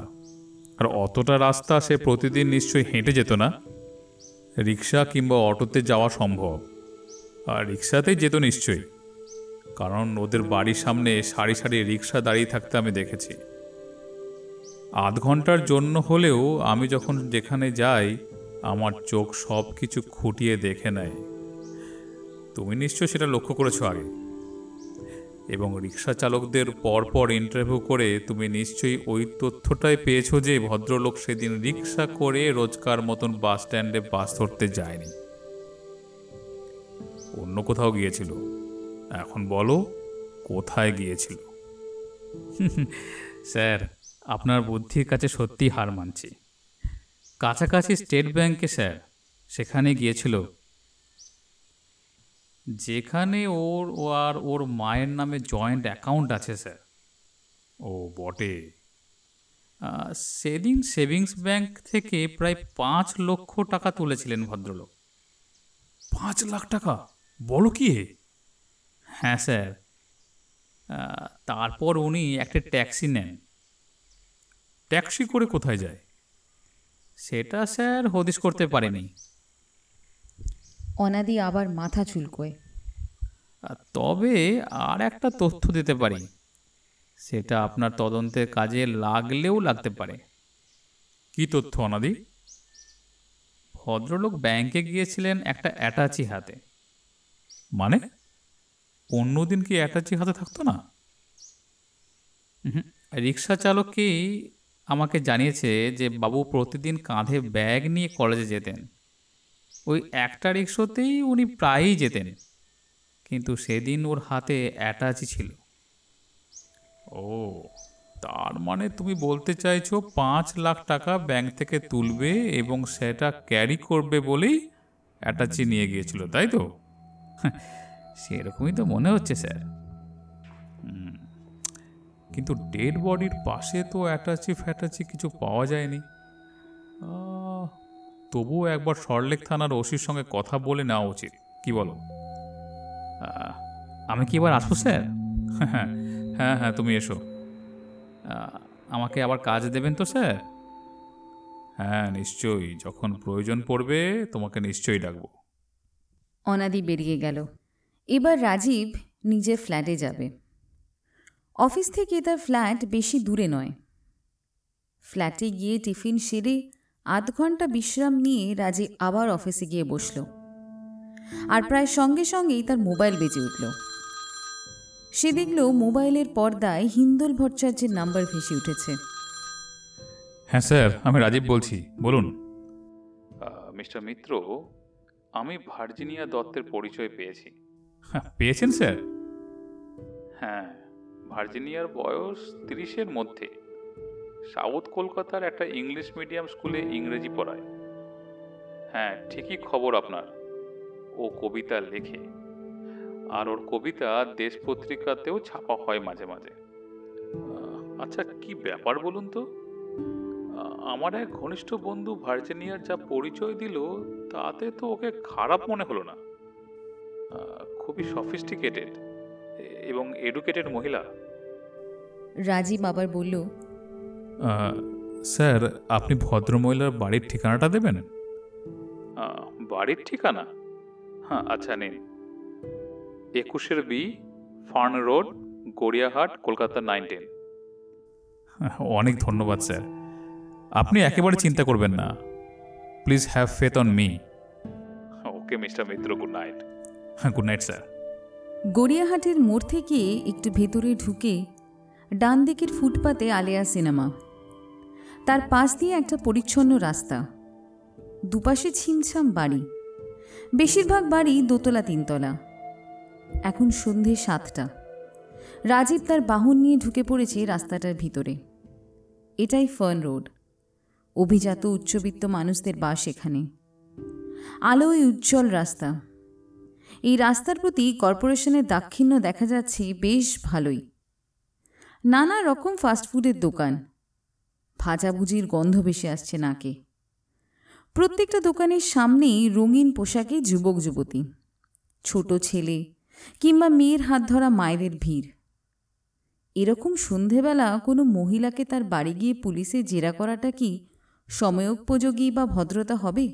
S3: আর অতটা রাস্তা সে প্রতিদিন নিশ্চয়ই হেঁটে যেত না। রিক্সা কিংবা অটোতে যাওয়া সম্ভব। আর রিক্সাতেই যেত নিশ্চয়ই, কারণ ওদের বাড়ির সামনে সারি সারি রিক্সা দাঁড়িয়ে থাকতে আমি দেখেছি। আধ ঘন্টার জন্য হলেও আমি যখন যেখানে যাই আমার চোখ সব কিছু খুঁটিয়ে দেখে নেয়। তুমি নিশ্চয় সেটা লক্ষ্য করেছো আগে। এবং রিক্সা চালকদের পরপর ইন্টারভিউ করে তুমি নিশ্চয়ই ওই তথ্যটাই পেয়েছো যে ভদ্রলোক সেদিন রিক্সা করে রোজকার মতন বাস স্ট্যান্ডে বাস ধরতে যায়নি, অন্য কোথাও গিয়েছিল। এখন বলো কোথায় গিয়েছিল?
S5: স্যার, আপনার বুদ্ধির কাছে সত্যি হার মানছি। কাছাকাছি স্টেট ব্যাংকে স্যার, সেখানে গিয়েছিল, যেখানে ওর মায়ের নামে জয়েন্ট অ্যাকাউন্ট আছে স্যার।
S3: ও বটে।
S5: সেদিন সেভিংস ব্যাংক থেকে প্রায় 5 লক্ষ টাকা তুলেছিলেন ভদ্রলোক।
S3: 5 লাখ টাকা? বলো কি হে?
S5: হ্যাঁ স্যার। তারপর উনি একটা ট্যাক্সি নেন।
S3: ট্যাক্সি করে কোথায় যায়?
S5: সেটা স্যার হদিশ করতে পারেনি।
S2: অনাদি আবার মাথা চুলকোয়।
S5: তবে আর একটা তথ্য দিতে পারি, সেটা আপনার তদন্তের কাজে লাগলেও লাগতে পারে।
S3: কি তথ্য অনাদি?
S5: ভদ্রলোক ব্যাংকে গিয়েছিলেন একটা অ্যাটাচি হাতে।
S3: মানে অন্যদিন কি অ্যাটাচি হাতে থাকতো না?
S5: রিক্সা চালককেই আমাকে জানিয়েছে যে বাবু প্রতিদিন কাঁধে ব্যাগ নিয়ে কলেজে যেতেন। ওই একটা রিক্সাতেই উনি প্রায়ই যেতেন, কিন্তু সেদিন ওর হাতে অ্যাটাচি ছিল।
S3: ও, তার মানে তুমি বলতে চাইছো 5 লাখ টাকা ব্যাংক থেকে তুলবে এবং সেটা ক্যারি করবে বলেই অ্যাটাচি নিয়ে গিয়েছিল, তাই তো?
S5: সেরকমই তো মনে হচ্ছে স্যার।
S3: কিন্তু ডেড বডির পাশে তো অ্যাটাচি ফ্যাটাচি কিছু পাওয়া যায়নি। তবুও একবার সরলেক থানার ওসির সঙ্গে কথা বলে নেওয়া উচিত, কি বলো?
S5: আমি কি এবার আসবো স্যার?
S3: হ্যাঁ হ্যাঁ হ্যাঁ, তুমি এসো।
S5: আমাকে আবার কাজ দেবেন তো স্যার?
S3: হ্যাঁ নিশ্চয়ই, যখন প্রয়োজন পড়বে তোমাকে নিশ্চয়ই ডাকবো।
S2: অনাদি বেরিয়ে গেল। এবার রাজীব নিজের ফ্ল্যাটে যাবে। অফিস থেকে তার ফ্ল্যাট বেশি দূরে নয়। ফ্ল্যাটে গিয়ে টিফিন সেরে 8 ঘন্টা বিশ্রাম নিয়ে রাজীব আবার অফিসে গিয়ে বসল। আর প্রায় সঙ্গে সঙ্গেই তার মোবাইল বেজে উঠল। সে দেখল মোবাইলের পর্দায় হিন্দোল ভট্টাচার্যের নাম্বার ভেসে উঠেছে।
S3: হ্যাঁ স্যার, আমি রাজীব বলছি, বলুন।
S4: মিস্টার মিত্র, আমি ভার্জিনিয়া দত্তের পরিচয় পেয়েছি।
S3: পেয়েছেন স্যার?
S4: হ্যাঁ, ভার্জিনিয়ার বয়স 30-এর মধ্যে। সাউথ কলকাতার একটা ইংলিশ মিডিয়াম স্কুলে ইংরেজি পড়ায়। হ্যাঁ, ঠিকই খবর আপনার। ও কবিতা লেখে, আর ওর কবিতা দেশ পত্রিকাতেও ছাপা হয় মাঝে মাঝে। আচ্ছা, কি ব্যাপার বলুন তো? আমার এক ঘনিষ্ঠ বন্ধু ভার্জিনিয়ার যা পরিচয় দিল, তাতে তো ওকে খারাপ মনে হলো না। খুবই সফিস্টিকেটেড এবং এডুকেটেড মহিলা।
S2: রাজীব আবার বলল,
S3: স্যার, আপনি ভদ্রমহিলার বাড়ির ঠিকানাটা দেবেন?
S4: বাড়ির ঠিকানা? হ্যাঁ, আচ্ছা নিন। 21 B, fern road, Gariahat, Kolkata 910।
S3: অনেক ধন্যবাদ স্যার, আপনি একেবারে চিন্তা করবেন না। Please have faith on me.
S4: Okay mister Mitra, good night.
S3: হ্যাঁ, গুড নাইট স্যার।
S2: গড়িয়াহাটের মোড় থেকে একটু ভেতরে ঢুকে ডান দিকের ফুটপাতে আলেয়া সিনেমা। তার পাশ দিয়ে একটা পরিচ্ছন্ন রাস্তা, দুপাশে ছিমছাম বাড়ি। বেশিরভাগ বাড়ি দোতলা 3তলা। এখন সন্ধে 7টা। রাজীব তার বাহন নিয়ে ঢুকে পড়েছে রাস্তাটার ভিতরে। এটাই ফার্ন রোড। অভিজাত উচ্চবিত্ত মানুষদের বাস এখানে। আলোয় উজ্জ্বল রাস্তা। এই রাস্তার প্রতি কর্পোরেশনের দাক্ষিণ্য দেখা যাচ্ছে বেশ ভালোই। নানা রকম ফাস্টফুডের দোকান, ভাজাভুজির গন্ধ ভেসে আসছে নাকে। প্রত্যেকটা দোকানের সামনেই রঙিন পোশাকে যুবক যুবতী, ছোট ছেলে কিংবা মেয়ের হাত ধরা মায়েদের ভিড়। এরকম সন্ধেবেলা কোনো মহিলাকে তার বাড়ি গিয়ে পুলিশে জেরা করাটা কি সময়োপযোগী বা ভদ্রতা হবে?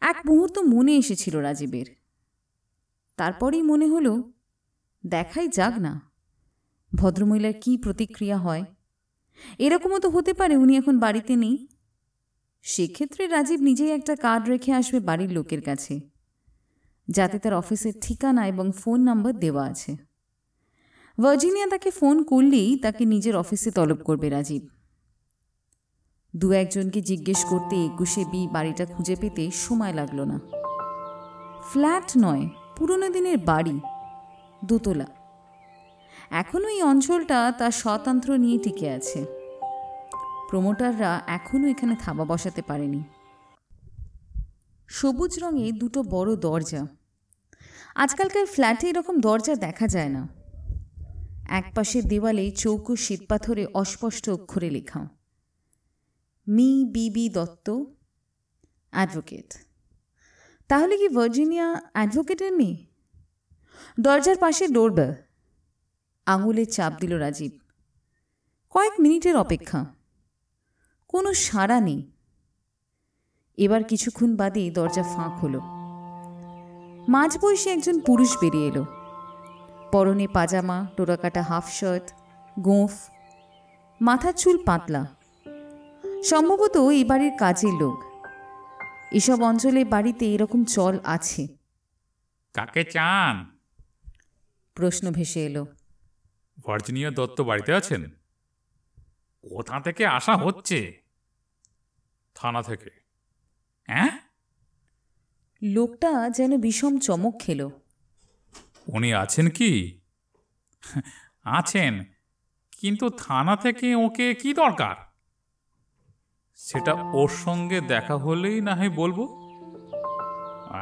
S2: এক মুহূর্ত মনে এসেছিল রাজীবের। তারপরেই মনে হলো, দেখাই যাক না ভদ্রমহিলার কি প্রতিক্রিয়া হয়। এরকমও তো হতে পারে উনি এখন বাড়িতে নেই। সেক্ষেত্রে রাজীব নিজেই একটা কার্ড রেখে আসবে বাড়ির লোকের কাছে, যাতে তার অফিসের ঠিকানা এবং ফোন নাম্বার দেওয়া আছে। ভার্জিনিয়া তাকে ফোন করলেই তাকে নিজের অফিসে তলব করবে রাজীব। দু একজনকে জিজ্ঞেস করতে 21 বাড়িটা খুঁজে পেতে সময় লাগলো না। ফ্ল্যাট নয়, পুরনো দিনের বাড়ি, দোতলা। এখনও এই অঞ্চলটা তার স্বতন্ত্র নিয়ে টিকে আছে। প্রমোটাররা এখনও এখানে থাবা বসাতে পারেনি। সবুজ রঙে দুটো বড় দরজা। আজকালকার ফ্ল্যাটে এরকম দরজা দেখা যায় না। একপাশের দেওয়ালে চৌকো শ্বেতপাথরে অস্পষ্ট অক্ষরে লেখা, মি বিবি দত্ত, অ্যাডভোকেট। তাহলে কি ভার্জিনিয়া অ্যাডভোকেটের মেয়ে? দরজার পাশে ডোরবেল। আঙুলে চাপ দিল রাজীব। কয়েক মিনিটের অপেক্ষা, কোনো সাড়া নেই। এবার কিছুক্ষণ বাদে দরজা ফাঁক হলো। মাঝবয়সী একজন পুরুষ বেরিয়ে এলো। পরনে পাজামা, টোরাকাটা হাফ শার্ট, গোঁফ, মাথার চুল পাতলা। সম্ভবত এই বাড়ির কাজের লোক। এসব অঞ্চলে বাড়িতে এরকম চল আছে।
S3: কাকে চান?
S2: প্রশ্ন ভেসে এলো।
S3: ভার্জিনিয়া দত্ত বাড়িতে আছেন? কোথা থেকে আসা হচ্ছে? থানা থেকে। হ্যাঁ?
S2: লোকটা যেন বিষম চমক খেল।
S3: উনি আছেন কি? আছেন, কিন্তু থানা থেকে ওকে কি দরকার? সেটা ওর সঙ্গে দেখা হলেই না হয় বলবো।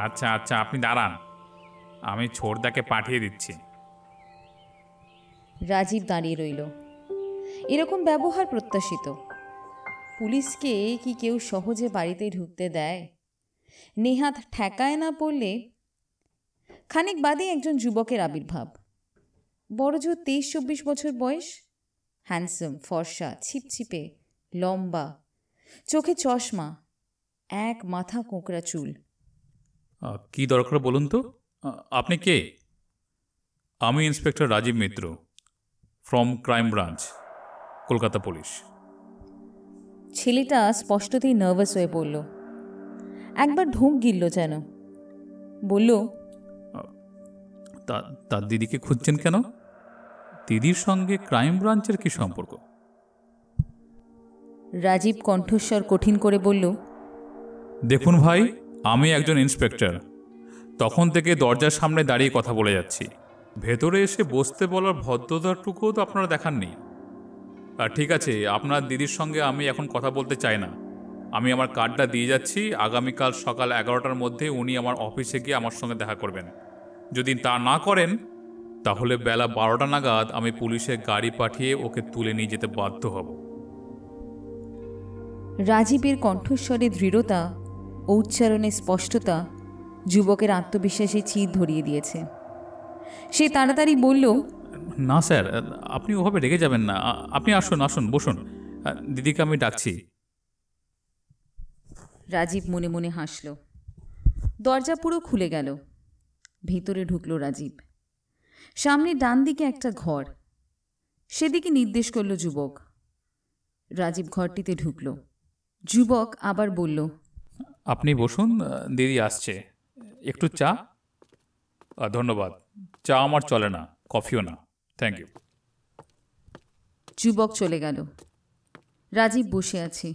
S3: আচ্ছা আচ্ছা, আপনি দাঁড়ান, আমি ছোটদাকে পাঠিয়ে দিচ্ছি।
S2: রাজীব দাঁড়িয়ে রইল। এরকম ব্যবহার প্রত্যাশিত। পুলিশকে কি কেউ সহজে বাড়িতে ঢুকতে দেয়? নেহাত ঠেকায় না পড়লে। খানিক বাদে একজন যুবকের আবির্ভাব। বড়জোর 23-24 বছর বয়স। হ্যান্ডসাম, ফর্সা, ছিপছিপে, লম্বা, চোখে চশমা, এক মাথা কোঁকড়া চুল।
S3: কি দরকার বলুন তো? আপনি কে? আমি inspector Rajiv Mitra, from crime branch, Kolkata police.
S2: ছেলেটা স্পষ্টতই নার্ভাস হয়ে পড়ল। একবার ঢোক গিলল যেন। বলল,
S3: তার দিদিকে খুঁজছেন কেন? দিদির সঙ্গে ক্রাইম ব্রাঞ্চের কি সম্পর্ক?
S2: রাজীব কণ্ঠস্বর কঠিন করে বলল,
S3: দেখুন ভাই, আমি একজন ইন্সপেক্টর। তখন থেকে দরজার সামনে দাঁড়িয়ে কথা বলে যাচ্ছি। ভেতরে এসে বসতে বলার ভদ্রতাটুকুও তো আপনারা দেখাননি। আর ঠিক আছে, আপনার দিদির সঙ্গে আমি এখন কথা বলতে চাই না। আমি আমার কার্ডটা দিয়ে যাচ্ছি। আগামীকাল সকাল 11টার মধ্যে উনি আমার অফিসে গিয়ে আমার সঙ্গে দেখা করবেন। যদি তা না করেন তাহলে বেলা 12টা নাগাদ আমি পুলিশের গাড়ি পাঠিয়ে ওকে তুলে নিয়ে যেতে বাধ্য হব।
S2: রাজীবের কণ্ঠস্বরে দৃঢ়তা ও উচ্চারণে স্পষ্টতা যুবকের আত্মবিশ্বাসে চির ধরিয়ে দিয়েছে। সে তাড়াতাড়ি বলল,
S3: না স্যার, আপনি ওভাবে রেগে যাবেন না। আপনি আসুন আসুন, বসুন। দিদিকে আমি ডাকছি।
S2: রাজীব মনে মনে হাসল। দরজা পুরো খুলে গেল। ভিতরে ঢুকল রাজীব। সামনে ডান দিকে একটা ঘর। সেদিকে নির্দেশ করল যুবক। রাজীব ঘরটিতে ঢুকল। যুবক আবার বলল,
S3: আপনি বসুন, দিদি আসছে। একটু চা? ধন্যবাদ, চা আমার চলে না, কফিও না, থ্যাংক ইউ।
S2: যুবক চলে গেল। রাজীব বসে আছে।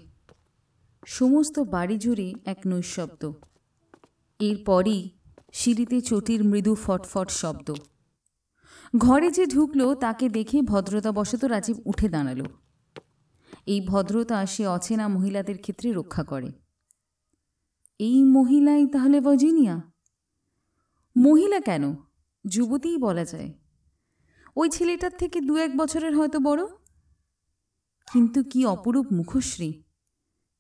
S2: সমস্ত বাড়ি জুড়ে এক নৈশব্দ। এরপরই সিঁড়িতে চটির মৃদু ফটফট শব্দ। ঘরে যে ঢুকলো তাকে দেখে ভদ্রতাবশত রাজীব উঠে দাঁড়াল। এই ভদ্রতা সে অচেনা মহিলাদের ক্ষেত্রে রক্ষা করে। এই মহিলাই তাহলে ভার্জিনিয়া? মহিলা কেন, যুবতীই বলা যায়। ওই ছেলেটার থেকে 2-1 বছরের হয়তো বড়। কিন্তু কি অপরূপ মুখশ্রী!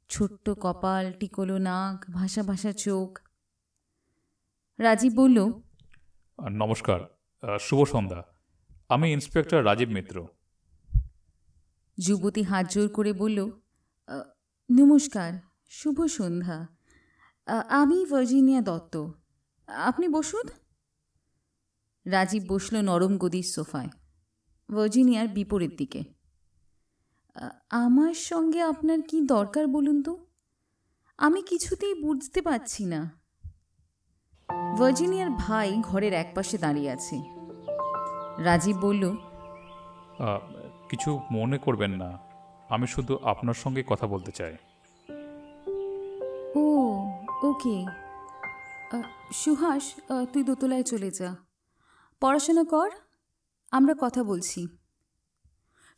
S2: ছোট্ট কপাল, টিকলো নাক, ভাসা ভাসা চোখ। রাজীব বলল,
S3: নমস্কার, শুভ সন্ধ্যা। আমি ইন্সপেক্টর রাজীব মিত্র।
S2: যুবতী হাত জোর করে বলল, নমস্কার, শুভ সন্ধ্যা। আমি ভার্জিনিয়া দত্ত। আপনি বসুন। রাজীব বসল নরম গদির সোফায়, ভার্জিনিয়ার বিপরীত দিকে। আমার সঙ্গে আপনার কি দরকার বলুন তো? আমি কিছুতেই বুঝতে পারছি না। ভার্জিনিয়ার ভাই ঘরের একপাশে দাঁড়িয়ে আছে। রাজীব বলল,
S3: কিছু মনে করবেন না, আমি শুধু আপনার সঙ্গে কথা বলতে চাই।
S2: ও ওকে। সুহাস, তুই দোতলায় চলে যা, পড়াশোনা কর, আমরা কথা বলছি।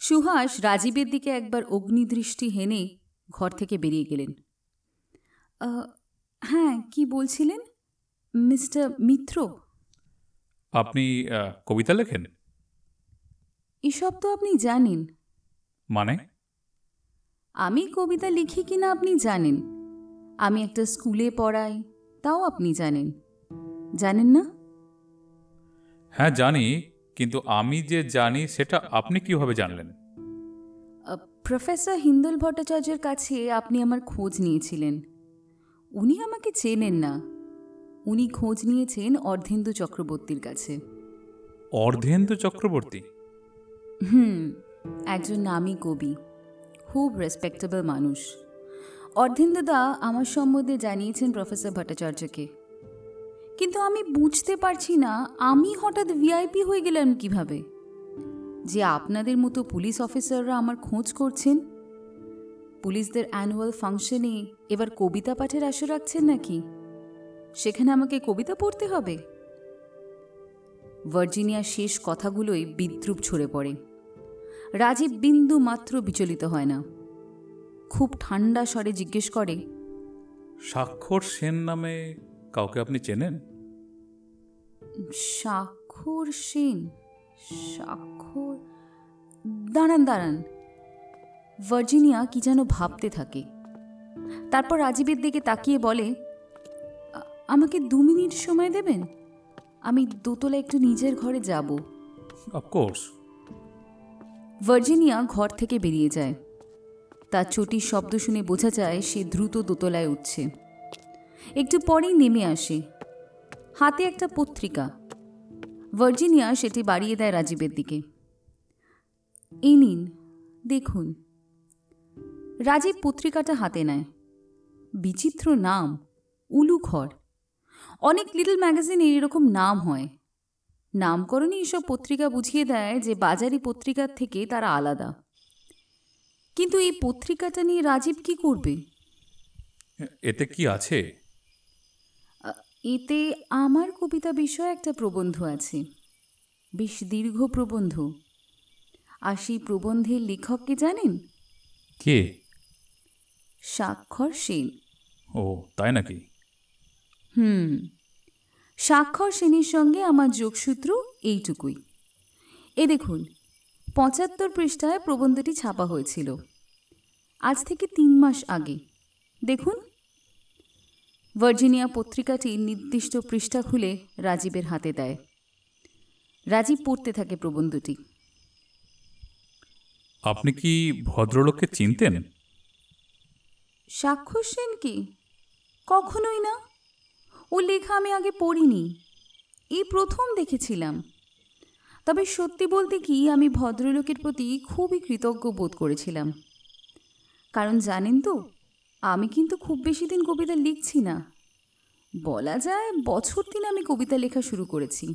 S2: সুহাস রাজীবের দিকে একবার অগ্নিদৃষ্টি হেনে ঘর থেকে বেরিয়ে গেলেন। হ্যাঁ, কি বলছিলেন মিস্টার মিত্র?
S3: আপনি কবিতা লেখেন?
S2: এসব তো আপনি জানেন।
S3: মানে?
S2: আমি কবিতা লিখি কিনা আপনি জানেন, আমি একটা স্কুলে পড়াই, তাও আপনি জানেন। জানেন না?
S3: হ্যাঁ জানি, কিন্তু আমি যে জানি সেটা আপনি কিভাবে জানলেন?
S2: প্রফেসর হিন্দল ভট্টাচার্যের কাছে আপনি আমার খোঁজ নিয়েছিলেন। উনি আমাকে চেনেন না, উনি খোঁজ নিয়েছেন অর্ধেন্দু চক্রবর্তীর কাছে।
S3: অর্ধেন্দু চক্রবর্তী?
S2: একজন নামী কবি, খুব রেসপেক্টেবল মানুষ। অর্ধেন্দুদা আমার সম্বন্ধে জানিয়েছেন প্রফেসর ভট্টাচার্যকে, কিন্তু আমি বুঝতে পারছি না আমি হঠাৎ ভিআইপি হয়ে গেলাম কিভাবে। যে আপনাদের মতো পুলিশ অফিসাররা আমার খোঁজ করছেন, পুলিশদের অ্যানুয়াল ফাংশনে এবার কবিতা পাঠের আশা রাখছেন নাকি? সেখানে আমাকে কবিতা পড়তে হবে? ভার্জিনিয়ার শেষ কথাগুলোই বিদ্রূপ ছড়ে পড়ে। রাজীব বিন্দু মাত্র বিচলিত হয় না, খুব ঠান্ডা স্বরে জিজ্ঞেস করে,
S3: স্বাক্ষর সেন নামে কাউকে আপনি চেনেন?
S2: স্বাক্ষর সেন? স্বাক্ষর? দাঁড়ান দাঁড়ান। ভার্জিনিয়া কি যেন ভাবতে থাকে, তারপর রাজীবের দিকে তাকিয়ে বলে, আমাকে 2 মিনিট সময় দেবেন? আমি দোতলা একটু নিজের ঘরে যাব।
S3: অফকোর্স।
S2: ভার্জিনিয়া ঘর থেকে বেরিয়ে যায়। তার চটির শব্দ শুনে বোঝা যায় সে দ্রুত দোতলায় উঠছে। একটু পরেই নেমে আসে, হাতে একটা পত্রিকা। ভার্জিনিয়া সেটি বাড়িয়ে দেয় রাজীবের দিকে। এই নিন, দেখুন। রাজীব পত্রিকাটা হাতে নেয়। বিচিত্র নাম, উলুখড়। অনেক লিটল ম্যাগাজিনে এরকম নাম হয়। নামকরণই এসব পত্রিকা বুঝিয়ে দেয় যে বাজারি পত্রিকার থেকে তারা আলাদা। কিন্তু এই পত্রিকাটা নিয়ে রাজীব কি করবে?
S3: এতে কি আছে?
S2: এতে আমার কবিতা বিষয়ে একটা প্রবন্ধ আছে, বেশ দীর্ঘ প্রবন্ধ। আর সেই প্রবন্ধের লেখককে জানেন?
S3: কে?
S2: স্বাক্ষর সেন।
S3: ও তাই নাকি?
S2: স্বাক্ষর সেনের সঙ্গে আমার যোগসূত্র এইটুকুই। এ দেখুন, 75 পৃষ্ঠায় প্রবন্ধটি ছাপা হয়েছিল, আজ থেকে 3 মাস আগে। দেখুন। ভার্জিনিয়া পত্রিকাটি নির্দিষ্ট পৃষ্ঠা খুলে রাজীবের হাতে দেয়। রাজীব পড়তে থাকে প্রবন্ধটি।
S3: আপনি কি ভদ্রলোককে চিনতেন?
S2: স্বাক্ষর সেন কি? কখনোই না। ও লেখা আমি আগে পড়িনি, এই প্রথম দেখেছিলাম। তবে সত্যি বলতে কি, আমি ভদ্রলোকের প্রতি খুবই কৃতজ্ঞ বোধ করেছিলাম। কারণ জানেন তো, আমি কিন্তু খুব বেশি দিন কবিতা লিখছি না। বলা যায় বছর 3 আমি কবিতা লেখা শুরু করেছি।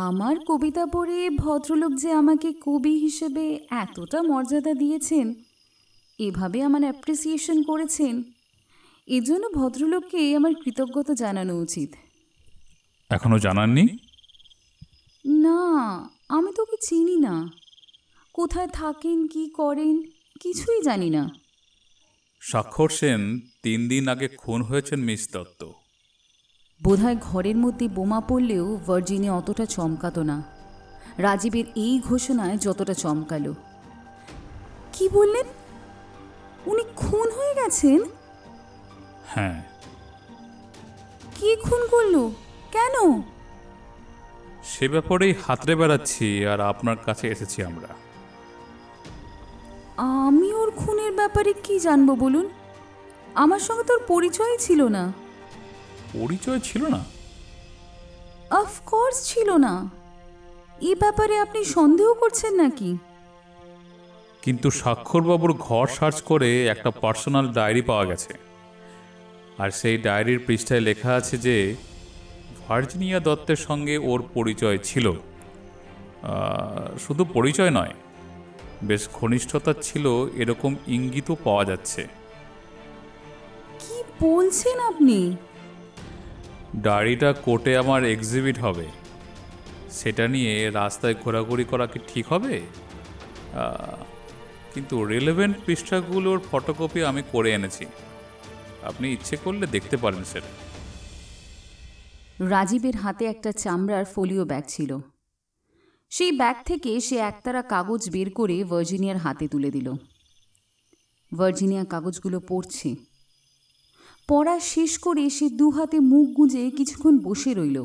S2: আমার কবিতা পড়ে ভদ্রলোক যে আমাকে কবি হিসেবে এতটা মর্যাদা দিয়েছেন, এভাবে আমার অ্যাপ্রিসিয়েশন করেছেন, এজন্য ভদ্রলোককে আমার কৃতজ্ঞতা জানানো উচিত।
S3: এখনো জানাননি?
S2: না, আমি তো ওকে চিনি না। কোথায় থাকেন, কি করেন, কিছুই জানি না।
S3: স্বাক্ষর সেন 3 দিন আগে খুন হয়েছেন মিস দত্ত।
S2: বোধহয় ঘরের মধ্যে বোমা পড়লেও ভার্জিনিয়া অতটা চমকাতো না রাজীবের এই ঘোষণায় যতটা চমকালো। কি বললেন? উনি খুন হয়ে গেছেন?
S3: হ্যাঁ।
S2: কে খুন করলো? কেন?
S3: সে ব্যাপারেই হাতড়ে বেড়াচ্ছি, আর আপনার কাছে এসেছি আমরা।
S2: আমি ওর খুনের ব্যাপারে কি জানবো বলুন? আমার সঙ্গে তোর পরিচয় ছিল না।
S3: পরিচয় ছিল না?
S2: অফকোর্স ছিল না। এই ব্যাপারে আপনি সন্দেহ করছেন নাকি?
S3: কিন্তু স্বাক্ষরবাবুর ঘর সার্চ করে একটা পার্সোনাল ডায়েরি পাওয়া গেছে, আর সেই ডায়েরির পৃষ্ঠায় লেখা আছে যে ভার্জিনিয়া দত্তের সঙ্গে ওর পরিচয় ছিল। শুধু পরিচয় নয়, বেশ ঘনিষ্ঠতা ছিল এরকম ইঙ্গিতও পাওয়া যাচ্ছে।
S2: কি বলছেন আপনি?
S3: ডায়েরিটা কোর্টে আমার এক্সিবিট হবে, সেটা নিয়ে রাস্তায় ঘোরাঘুরি করা কি ঠিক হবে? কিন্তু রিলেভেন্ট পৃষ্ঠাগুলোর ফটোকপি আমি করে এনেছি, আপনি ইচ্ছে করলে দেখতে পারেন সেটা।
S2: রাজীবের হাতে একটা চামড়ার ফোলিও ব্যাগ ছিল। সেই ব্যাগ থেকে সে একতারা কাগজ বের করে ভার্জিনিয়ার হাতে তুলে দিল। ভার্জিনিয়া কাগজগুলো পড়ছে। পড়া শেষ করে সে দু হাতে মুখ গুঁজে কিছুক্ষণ বসে রইল।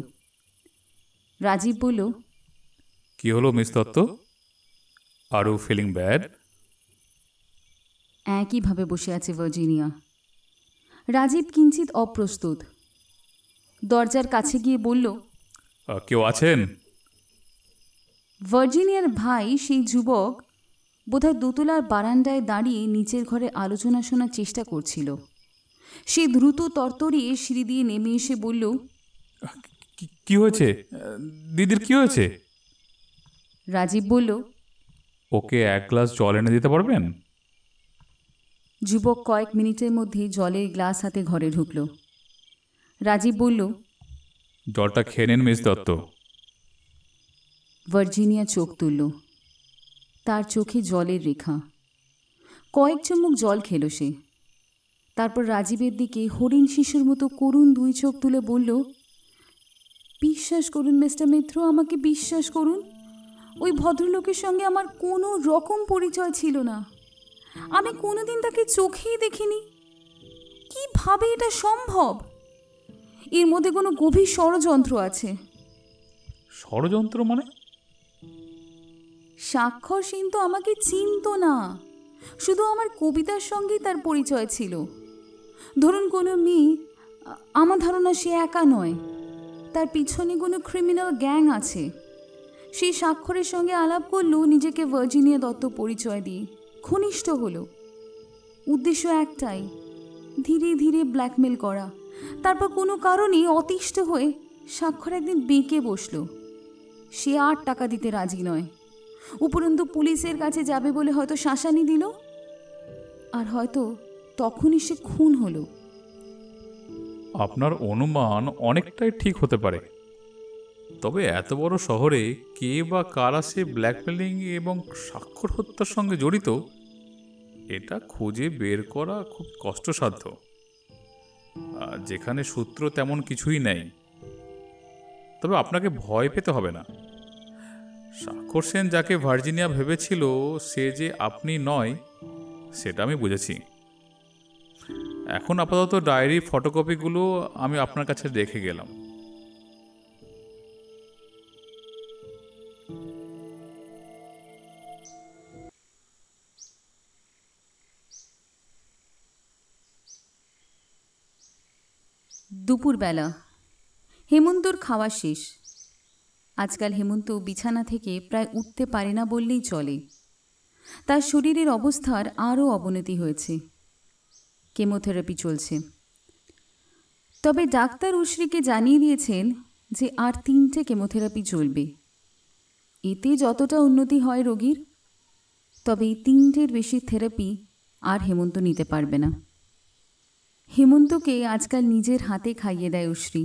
S2: রাজীব বলল,
S3: কি হলো miss Dutta, are you feeling bad?
S2: একইভাবে বসে আছে ভার্জিনিয়া। রাজীব কিঞ্চিত অপ্রস্তুত। দরজার কাছে গিয়ে বলল,
S3: কেউ আছেন?
S2: ভার্জিনিয়ার ভাই, সেই যুবক, বোধহয় দোতলার বারান্দায় দাঁড়িয়ে নিচের ঘরে আলোচনা শোনার চেষ্টা করছিল। সে দ্রুত তরতরিয়ে সিঁড়ি দিয়ে নেমে এসে বলল,
S3: কি হয়েছে দিদির, কি হয়েছে?
S2: রাজীব বলল,
S3: ওকে এক গ্লাস জল এনে দিতে পারবেন?
S2: যুবক কয়েক মিনিটের মধ্যে জলের গ্লাস হাতে ঘরে ঢুকল। রাজীব বলল,
S3: জলটা খেয়ে নিন মিস দত্ত।
S2: ভার্জিনিয়া চোখ তুলল। তার চোখে জলের রেখা। কয়েক চুমুক জল খেল সে। তারপর রাজীবের দিকে হরিণ শিশুর মতো করুণ দুই চোখ তুলে বলল, বিশ্বাস করুন মিস্টার মিত্র, আমাকে বিশ্বাস করুন। ওই ভদ্রলোকের সঙ্গে আমার কোনো রকম পরিচয় ছিল না। আমি কোনোদিন তাকে চোখেই দেখিনি। কিভাবে এটা সম্ভব? এর মধ্যে কোনো গভীর ষড়যন্ত্র আছে।
S3: ষড়যন্ত্র মানে?
S2: স্বাক্ষর সেন তো আমাকে চিনত না, শুধু আমার কবিতার সঙ্গেই তার পরিচয় ছিল। ধরুন কোনো মেয়ে, আমার ধারণা সে একা নয়, তার পিছনে কোনো ক্রিমিনাল গ্যাং আছে। সেই স্বাক্ষরের সঙ্গে আলাপ করলো, নিজেকে ভার্জিনিয়া দত্ত পরিচয় দিয়ে ঘনিষ্ঠ হলো। উদ্দেশ্য একটাই, ধীরে ধীরে ব্ল্যাকমেল করা। তারপর কোনো কারণে অতিষ্ঠ হয়ে স্বাক্ষর একদিন বেঁকে বসল। সে আর টাকা দিতে রাজি নয়। উপরন্তু পুলিশের কাছে যাবে বলে হয়তো শাসানি দিল, আর হয়তো তখনই সে খুন হলো।
S3: আপনার অনুমান অনেকটাই ঠিক হতে পারে, তবে এত বড় শহরে কে বা কারা সে ব্ল্যাকমেলিং এবং স্বাক্ষর হত্যার সঙ্গে জড়িত, এটা খুঁজে বের করা খুব কষ্টসাধ্য। যেখানে সূত্র তেমন কিছুই নেই। তবে আপনাকে ভয় পেতে হবে না। স্বাক্ষর সেন যাকে ভার্জিনিয়া ভেবেছিল সে যে আপনি নয়, সেটা আমি বুঝেছি। এখন আপাতত ডায়েরি ফটোকপিগুলো আমি আপনার কাছে রেখে গেলাম।
S2: দুপুরবেলা। হেমন্তর খাওয়া শেষ। আজকাল হেমন্ত বিছানা থেকে প্রায় উঠতে পারে না বললেই চলে। তার শরীরের অবস্থার আরও অবনতি হয়েছে। কেমোথেরাপি চলছে। তবে ডাক্তার উশ্রীকে জানিয়ে দিয়েছেন যে আর 3টে কেমোথেরাপি চলবে। এতে যতটা উন্নতি হয় রোগীর, তবে এই 3টের বেশি থেরাপি আর হেমন্ত নিতে পারবে না। হেমন্তকে আজকাল নিজের হাতে খাইয়ে দেয় উশ্রী।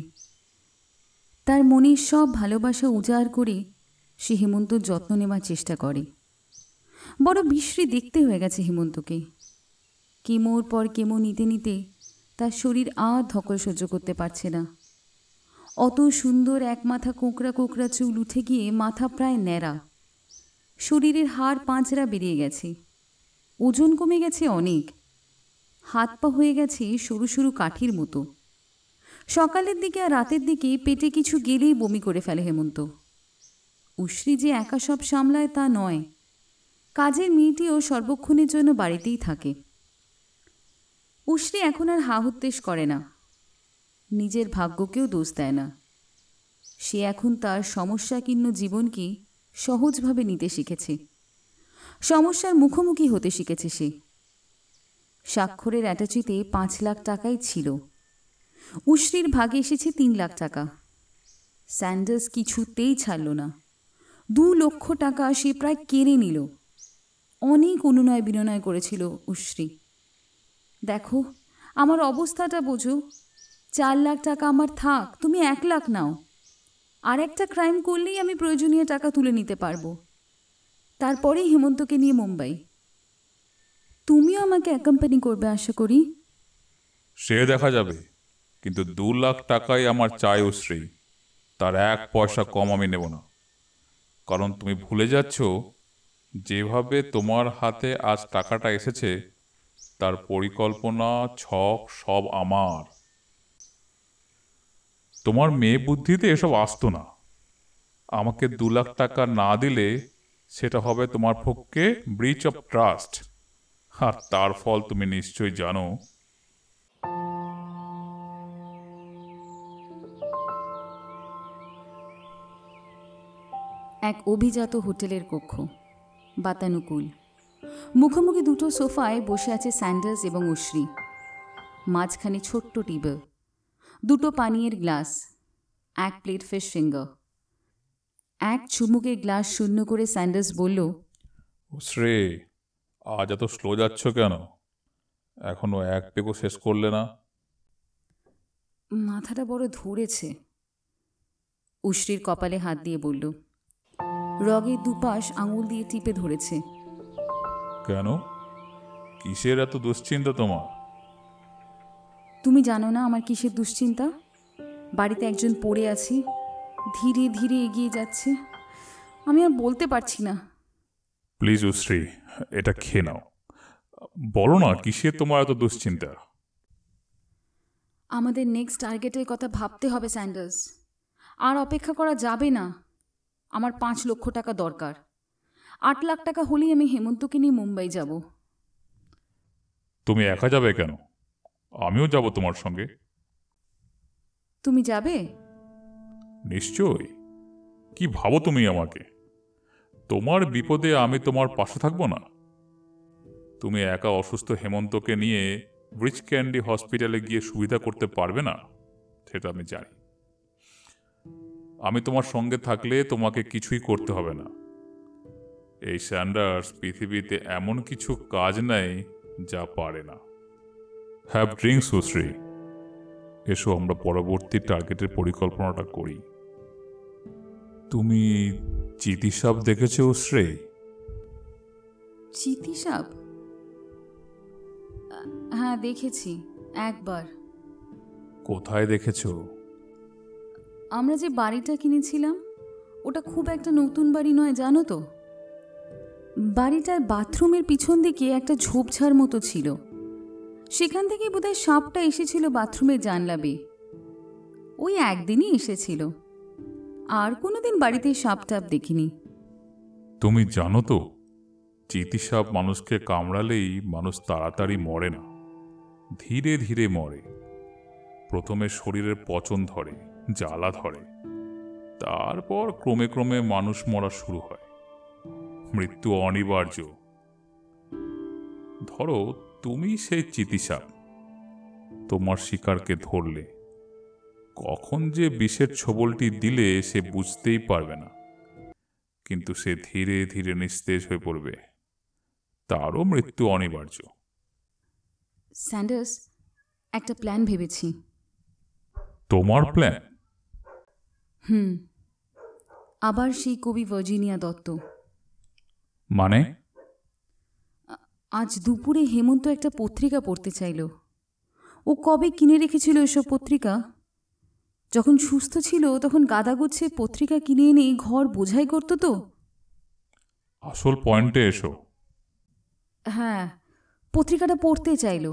S2: তার মনের সব ভালোবাসা উজাড় করে সে হেমন্তর যত্ন নেওয়ার চেষ্টা করে। বড় বিশ্রী দেখতে হয়ে গেছে হেমন্তকে। কেমোর পর কেমো নিতে নিতে তার শরীর আর ধকল সহ্য করতে পারছে না। অত সুন্দর এক মাথা কোঁকড়া কোঁকড়া চুল উঠে গিয়ে মাথা প্রায় ন্যাড়া। শরীরের হাড় পাঁজরা বেরিয়ে গেছে। ওজন কমে গেছে অনেক। হাত পা হয়ে গেছে সরু সরু কাঠির মতো। সকালের দিকে আর রাতের দিকে পেটে কিছু গেলেই বমি করে ফেলে হেমন্ত। উশ্রী যে একা সব সামলায় তা নয়। কাজের মেয়েটিও সর্বক্ষণের জন্য বাড়িতেই থাকে। উশ্রী এখন আর হাহুত্তেশ করে না, নিজের ভাগ্যকেও দোষ দেয় না। সে এখন তার সমস্যাকীর্ণ জীবনকে সহজভাবে নিতে শিখেছে। সমস্যার মুখোমুখি হতে শিখেছে সে। স্বাক্ষরের অ্যাটাচিতে 5 লাখ টাকাই ছিল। উশ্রীর ভাগে এসেছে 3 লাখ টাকা। স্যান্ডার্স কিছুতেই ছাড়ল না। 2 লক্ষ টাকা সে প্রায় কেড়ে নিল। অনেক অনুনয় বিনয় করেছিল উশ্রী। দেখো, আমার অবস্থাটা বোঝো, 4 লাখ টাকা আমার থাক, তুমি 1 লাখ নাও। আর একটা ক্রাইম করলেই আমি প্রয়োজনীয় টাকা তুলে নিতে পারবো, তারপরেই হেমন্তকে নিয়ে মুম্বাই। তুমিও আমাকে অ্যাকম্পানি করবে আশা করি।
S3: সে দেখা যাবে, কিন্তু 2 লাখ টাকাই আমার চাই শ্রী। তার 1 পয়সা কম আমি নেব না। কারণ তুমি ভুলে যাচ্ছ, যেভাবে তোমার হাতে আজ টাকাটা এসেছে তার পরিকল্পনা, ছক সব আমার। তোমার মেয়ে বুদ্ধিতে এসব আসতো না। আমাকে 2 লাখ টাকা না দিলে সেটা হবে তোমার পক্ষে ব্রিচ অফ ট্রাস্ট, আর তার ফল তুমি নিশ্চয়ই জানো।
S2: এক অভিজাত হোটেলের কক্ষ, বাতানুকূল। মুখোমুখি 2টো সোফায় বসে আছে স্যান্ডার্স এবং উশ্রী। মাঝখানে ছোট্ট টেবিল, 2টো পানীয়ের গ্লাস, 1 প্লেট ফিশ ফিঙ্গার। এক চুমুকে গ্লাস শূন্য করে স্যান্ডার্স বলল,
S3: শ্রে, আজ এত স্লো যাচ্ছ কেন? এখনো 1 পেগও শেষ করলে না।
S2: মাথাটা বড় ধরেছে। উশ্রীর কপালে হাত দিয়ে বলল, রগের দুপাশ আঙুল দিয়ে টিপে ধরেছে।
S3: কেন? কিসের এত দুশ্চিন্তা তোমার?
S2: তুমি জানো না আমার কিসের দুশ্চিন্তা? বাড়িতে একজন পড়ে আছি, ধীরে ধীরে এগিয়ে যাচ্ছে, আমি আর বলতে পারছি না।
S3: প্লিজ শ্রী, এটা খেয়ে নাও। বলো না, কিসের তোমার এত দুশ্চিন্তা?
S2: আমাদের নেক্সট টার্গেটের কথা ভাবতে হবে স্যান্ডার্স। আর অপেক্ষা করা যাবে না। আমার 5 লক্ষ টাকা দরকার। 8 লাখ টাকা হলেই আমি হেমন্তকে নিয়ে মুম্বাই যাব।
S3: তুমি একা যাবে কেন? আমিও যাব তোমার সঙ্গে।
S2: তুমি যাবে?
S3: নিশ্চয়ই। কি ভাবো তুমি আমাকে? তোমার বিপদে আমি তোমার পাশে থাকবো না? তুমি একা অসুস্থ হেমন্তকে নিয়ে ব্রিচ ক্যান্ডি হসপিটালে গিয়ে সুবিধা করতে পারবে না, সেটা আমি জানি। আমি তোমার সঙ্গে থাকলে তোমাকে কিছুই করতে হবে না। এই স্যান্ডার্স পৃথিবীতে এমন কিছু কাজ নেই যা পারে না। Have drinks Sushri. এসো আমরা পরবর্তী টার্গেটের পরিকল্পনাটা করি। তুমি চিতি সাপ দেখেছো শ্রী?
S2: চিতি সাপ? হ্যাঁ, দেখেছি একবার।
S3: কোথায় দেখেছো?
S2: আমরা যে বাড়িটা কিনেছিলাম ওটা খুব একটা নতুন বাড়ি নয়, জানো তো। বাড়িটার বাথরুমের পিছন দিকে একটা ঝোপঝাড় মতো ছিল, সেখান থেকে বোধহয় সাপটা এসেছিল বাথরুমের জানলা বেয়ে। ওই একদিনই এসেছিল, আর কোনোদিন বাড়িতে সাপ টাপ দেখিনি।
S3: তুমি জানো তো, চিতি সাপ মানুষকে কামড়ালেই মানুষ তাড়াতাড়ি মরে না, ধীরে ধীরে মরে। প্রথমে শরীরের পচন ধরে, জ্বালা ধরে, তারপর ক্রমে ক্রমে মানুষ মরা শুরু হয়। মৃত্যু অনিবার্য। ধরো তুমি সেই চিতিসাপ, তোমার শিকারকে ধরলে। কখন যে বিষের ছোবলটি দিলে সে বুঝতেই পারবে না, কিন্তু সে ধীরে ধীরে নিস্তেজ হয়ে পড়বে। তারও মৃত্যু অনিবার্য।
S2: স্যান্ডার্স, একটা প্ল্যান ভেবেছি।
S3: তোমার প্ল্যান?
S2: আবার সেই কবি ভার্জিনিয়া দত্ত।
S3: মানে?
S2: আজ দুপুরে হেমন্ত একটা পত্রিকা পড়তে চাইল। ও কবে কিনে রেখেছিল এসব পত্রিকা। যখন সুস্থ ছিল তখন গাদাগুচ্ছে পত্রিকা কিনে এনে ঘর বোঝাই করতো তো।
S3: আসল পয়েন্টে এসো।
S2: হ্যাঁ, পত্রিকাটা পড়তে চাইল।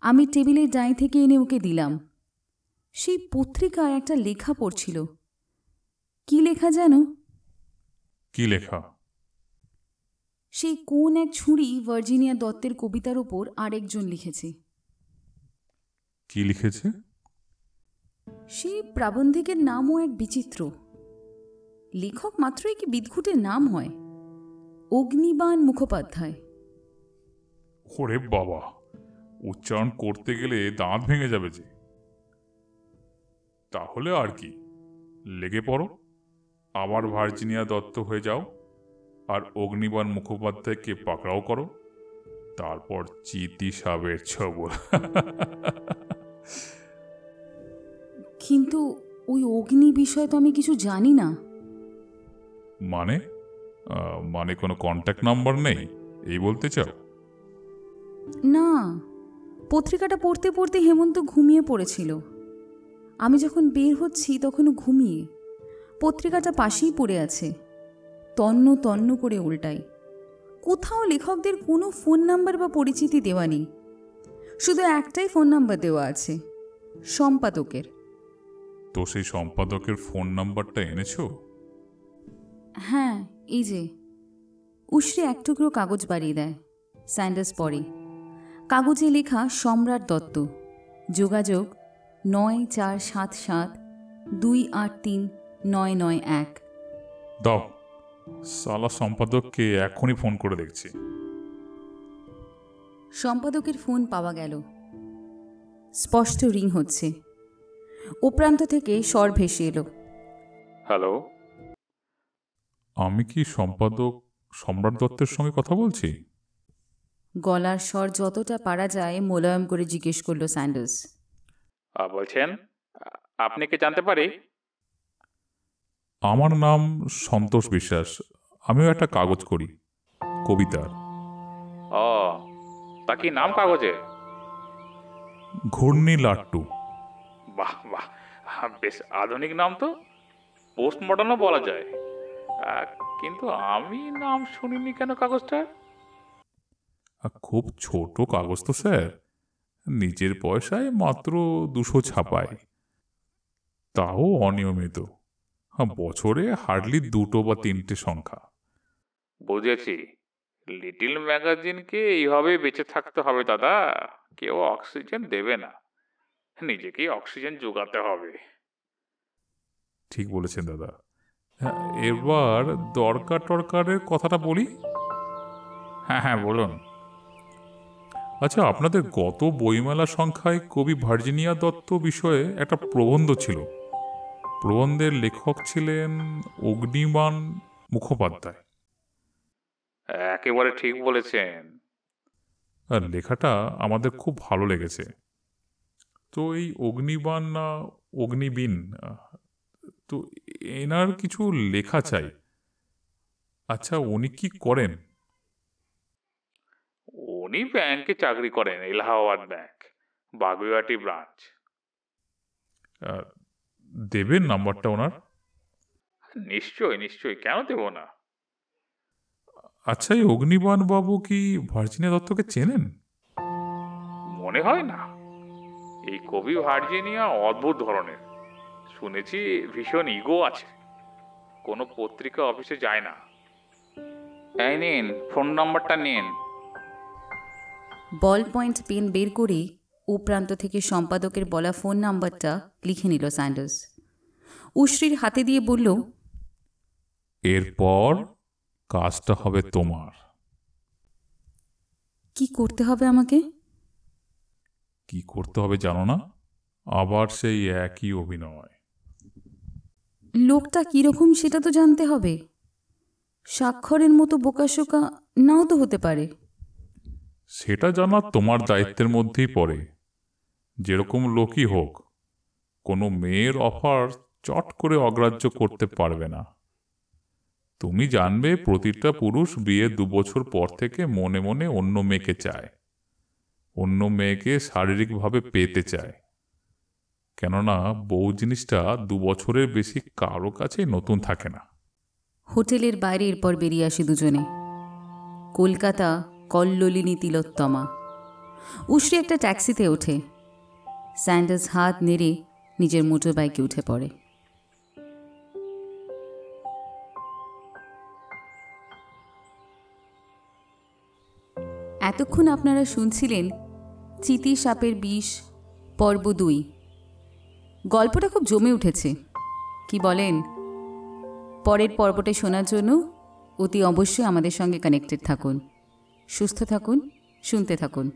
S2: আমি টেবিলের ডাই থেকে এনে ওকে দিলাম। সেই পত্রিকায় একটা লেখা পড়ছিল। কি লেখা জানো?
S3: কি লেখা?
S2: সেই কোন এক ছুরি ভার্জিনিয়া দত্তের কবিতার ওপর আরেকজন লিখেছে।
S3: কি লিখেছে?
S2: সেই প্রাবন্ধিকের নামও এক বিচিত্র। লেখক মাত্রই কি বিদঘুটের নাম হয়? অগ্নিবাণ মুখোপাধ্যায়।
S3: ওরে বাবা, উচ্চারণ করতে গেলে দাঁত ভেঙে যাবে যে। তাহলে আর কি, লেগে পড়ো।
S4: আবার ভার্জিনিয়া দত্ত হয়ে যাও, আর অগ্নিবাণ মুখোপাধ্যায়কে পাকড়াও করো, তারপর চিতি সাবের ছবল।
S2: কিন্তু ওই অগ্নি বিষয়ে তো আমি কিছু জানি না।
S4: মানে মানে কোনো কন্ট্যাক্ট নাম্বার নেই এই বলতে চাও?
S2: না, পত্রিকাটা পড়তে পড়তে হেমন্ত ঘুমিয়ে পড়েছিল। আমি যখন বের হচ্ছি তখনও ঘুমিয়ে। পত্রিকাটা পাশেই পড়ে আছে, তন্ন তন্ন করে উল্টাই। কোথাও লেখকদের কোনো ফোন নাম্বার বা পরিচিতি দেওয়া নেই, শুধু একটাই ফোন নাম্বার দেওয়া আছে, সম্পাদকের।
S4: তো সেই সম্পাদকের ফোন নাম্বারটা এনেছো?
S2: হ্যাঁ, এই যে। উশ্রী এক টুকরো কাগজ বাড়িয়ে দেয়। স্যান্ডার্স পড়ে। কাগজে লেখা সম্রাট দত্ত, যোগাযোগ 9477-283-991।
S4: দাও, সালা সম্পাদককে এখনই ফোন করে দেখছি।
S2: সম্পাদকের ফোন পাওয়া গেল। স্পষ্ট রিং হচ্ছে। ও প্রান্ত থেকে স্বর ভেসে এলো।
S4: হ্যালো, আমি কি সম্পাদক সম্রাট দত্তের সঙ্গে কথা বলছি?
S2: গলার স্বর যতটা পারা যায় মোলায়েম করে জিজ্ঞেস করলো স্যান্ডার্স।
S6: বলছেন, আপনি কি জানতে পারি?
S4: আমার নাম সন্তোষ বিশ্বাস, আমিও একটা কাগজ করি, কবিতার।
S6: ও, তা কি নাম কাগজে?
S4: ঘূর্ণি লাট্টু।
S6: বাহ বাহ, বেশ আধুনিক নাম তো, পোস্ট মডার্নও বলা যায়। কিন্তু আমি নাম শুনিনি কেন কাগজটা?
S4: খুব ছোট কাগজ তো স্যার, নিজের পয়সায় মাত্র 200 ছাপায়, তাও অনিয়মিত। বছরে হার্ডলি 2 বা 3টে সংখ্যা।
S6: বুঝেছি, লিটিল ম্যাগাজিনকে এইভাবেই বেঁচে থাকতে হবে দাদা। কেউ অক্সিজেন দেবে না, নিজেকেই অক্সিজেন যোগাতে হবে।
S4: ঠিক বলেছেন দাদা। এবার দরকার টরকারের কথাটা বলি।
S5: হ্যাঁ হ্যাঁ, বলুন।
S4: আচ্ছা, আপনাদের গত বইমেলা সংখ্যায় কবি ভার্জিনিয়া দত্ত বিষয়ে একটা প্রবন্ধ ছিল। প্রবন্ধের লেখক ছিলেন অগ্নিবাণ মুখোপাধ্যায়।
S6: একেবারে ঠিক বলেছেন।
S4: আর লেখাটা আমাদের খুব ভালো লেগেছে। তো এই অগ্নিবাণ না অগ্নিবীণ, তো এনার কিছু লেখা চাই। আচ্ছা, উনি কি করেন?
S6: উনি ব্যাংকে চাকরি করেন, এলাহাবাদ ব্যাংক, বাগুইয়াটি ব্রাঞ্চ।
S4: দেবেন নাম্বারটা ওনার?
S6: নিশ্চয়ই নিশ্চয়ই, কেন দেব না?
S4: আচ্ছা, এই অগ্নিবাণ বাবু কি ভার্জিনিয়া দত্তকে চেনেন?
S6: মনে হয় না। এই কবি ভার্জিনিয়া অদ্ভুত ধরনের, শুনেছি ভীষণ ইগো আছে, কোনো পত্রিকা অফিসে যায় না। এই নিন, ফোন নাম্বারটা নিন।
S2: বল পয়েন্ট পেন বের করে ও প্রান্ত থেকে সম্পাদকের বলা ফোন নাম্বারটা লিখে নিল স্যান্ডার্স। উশ্রীর হাতে দিয়ে বলল,
S4: এরপর কাজটা হবে তোমার।
S2: কি করতে হবে আমাকে?
S4: কি করতে হবে জানো না? আবার সেই একই অভিনয়।
S2: লোকটা কিরকম সেটা তো জানতে হবে। স্বাক্ষরের মতো বোকাশোকা নাও তো হতে পারে।
S4: সেটা জানা তোমার দায়িত্বের মধ্যেই পড়ে। যেরকম লোকই হোক, কোনো মেয়ের অফার চট করে অগ্রাহ্য করতে পারবে না। তুমি জানবে প্রতিটা পুরুষ বিয়ে 2 বছর পর থেকে মনে মনে অন্য মেয়েকে চায়, অন্য মেয়েকে শারীরিকভাবে পেতে চায়। কেননা বউ জিনিসটা 2 বছরের বেশি কারো কাছেই নতুন থাকে না।
S2: হোটেলের বাইরে এরপর বেরিয়ে আসে দুজনে। কলকাতা, কল্লোলিনী তিলোত্তমা। উশ্রী একটা ট্যাক্সিতে ওঠে। স্যান্ডার্স হাত নেড়ে নিজের মোটর বাইকে উঠে পড়ে। এতক্ষণ আপনারা শুনছিলেন চিতি সাপের বিষ পর্ব 2। গল্পটা খুব জমে উঠেছে, কি বলেন? পরের পর্বটা শোনার জন্য অতি অবশ্যই আমাদের সঙ্গে কানেক্টেড থাকুন। সুস্থ থাকুন, শুনতে থাকুন।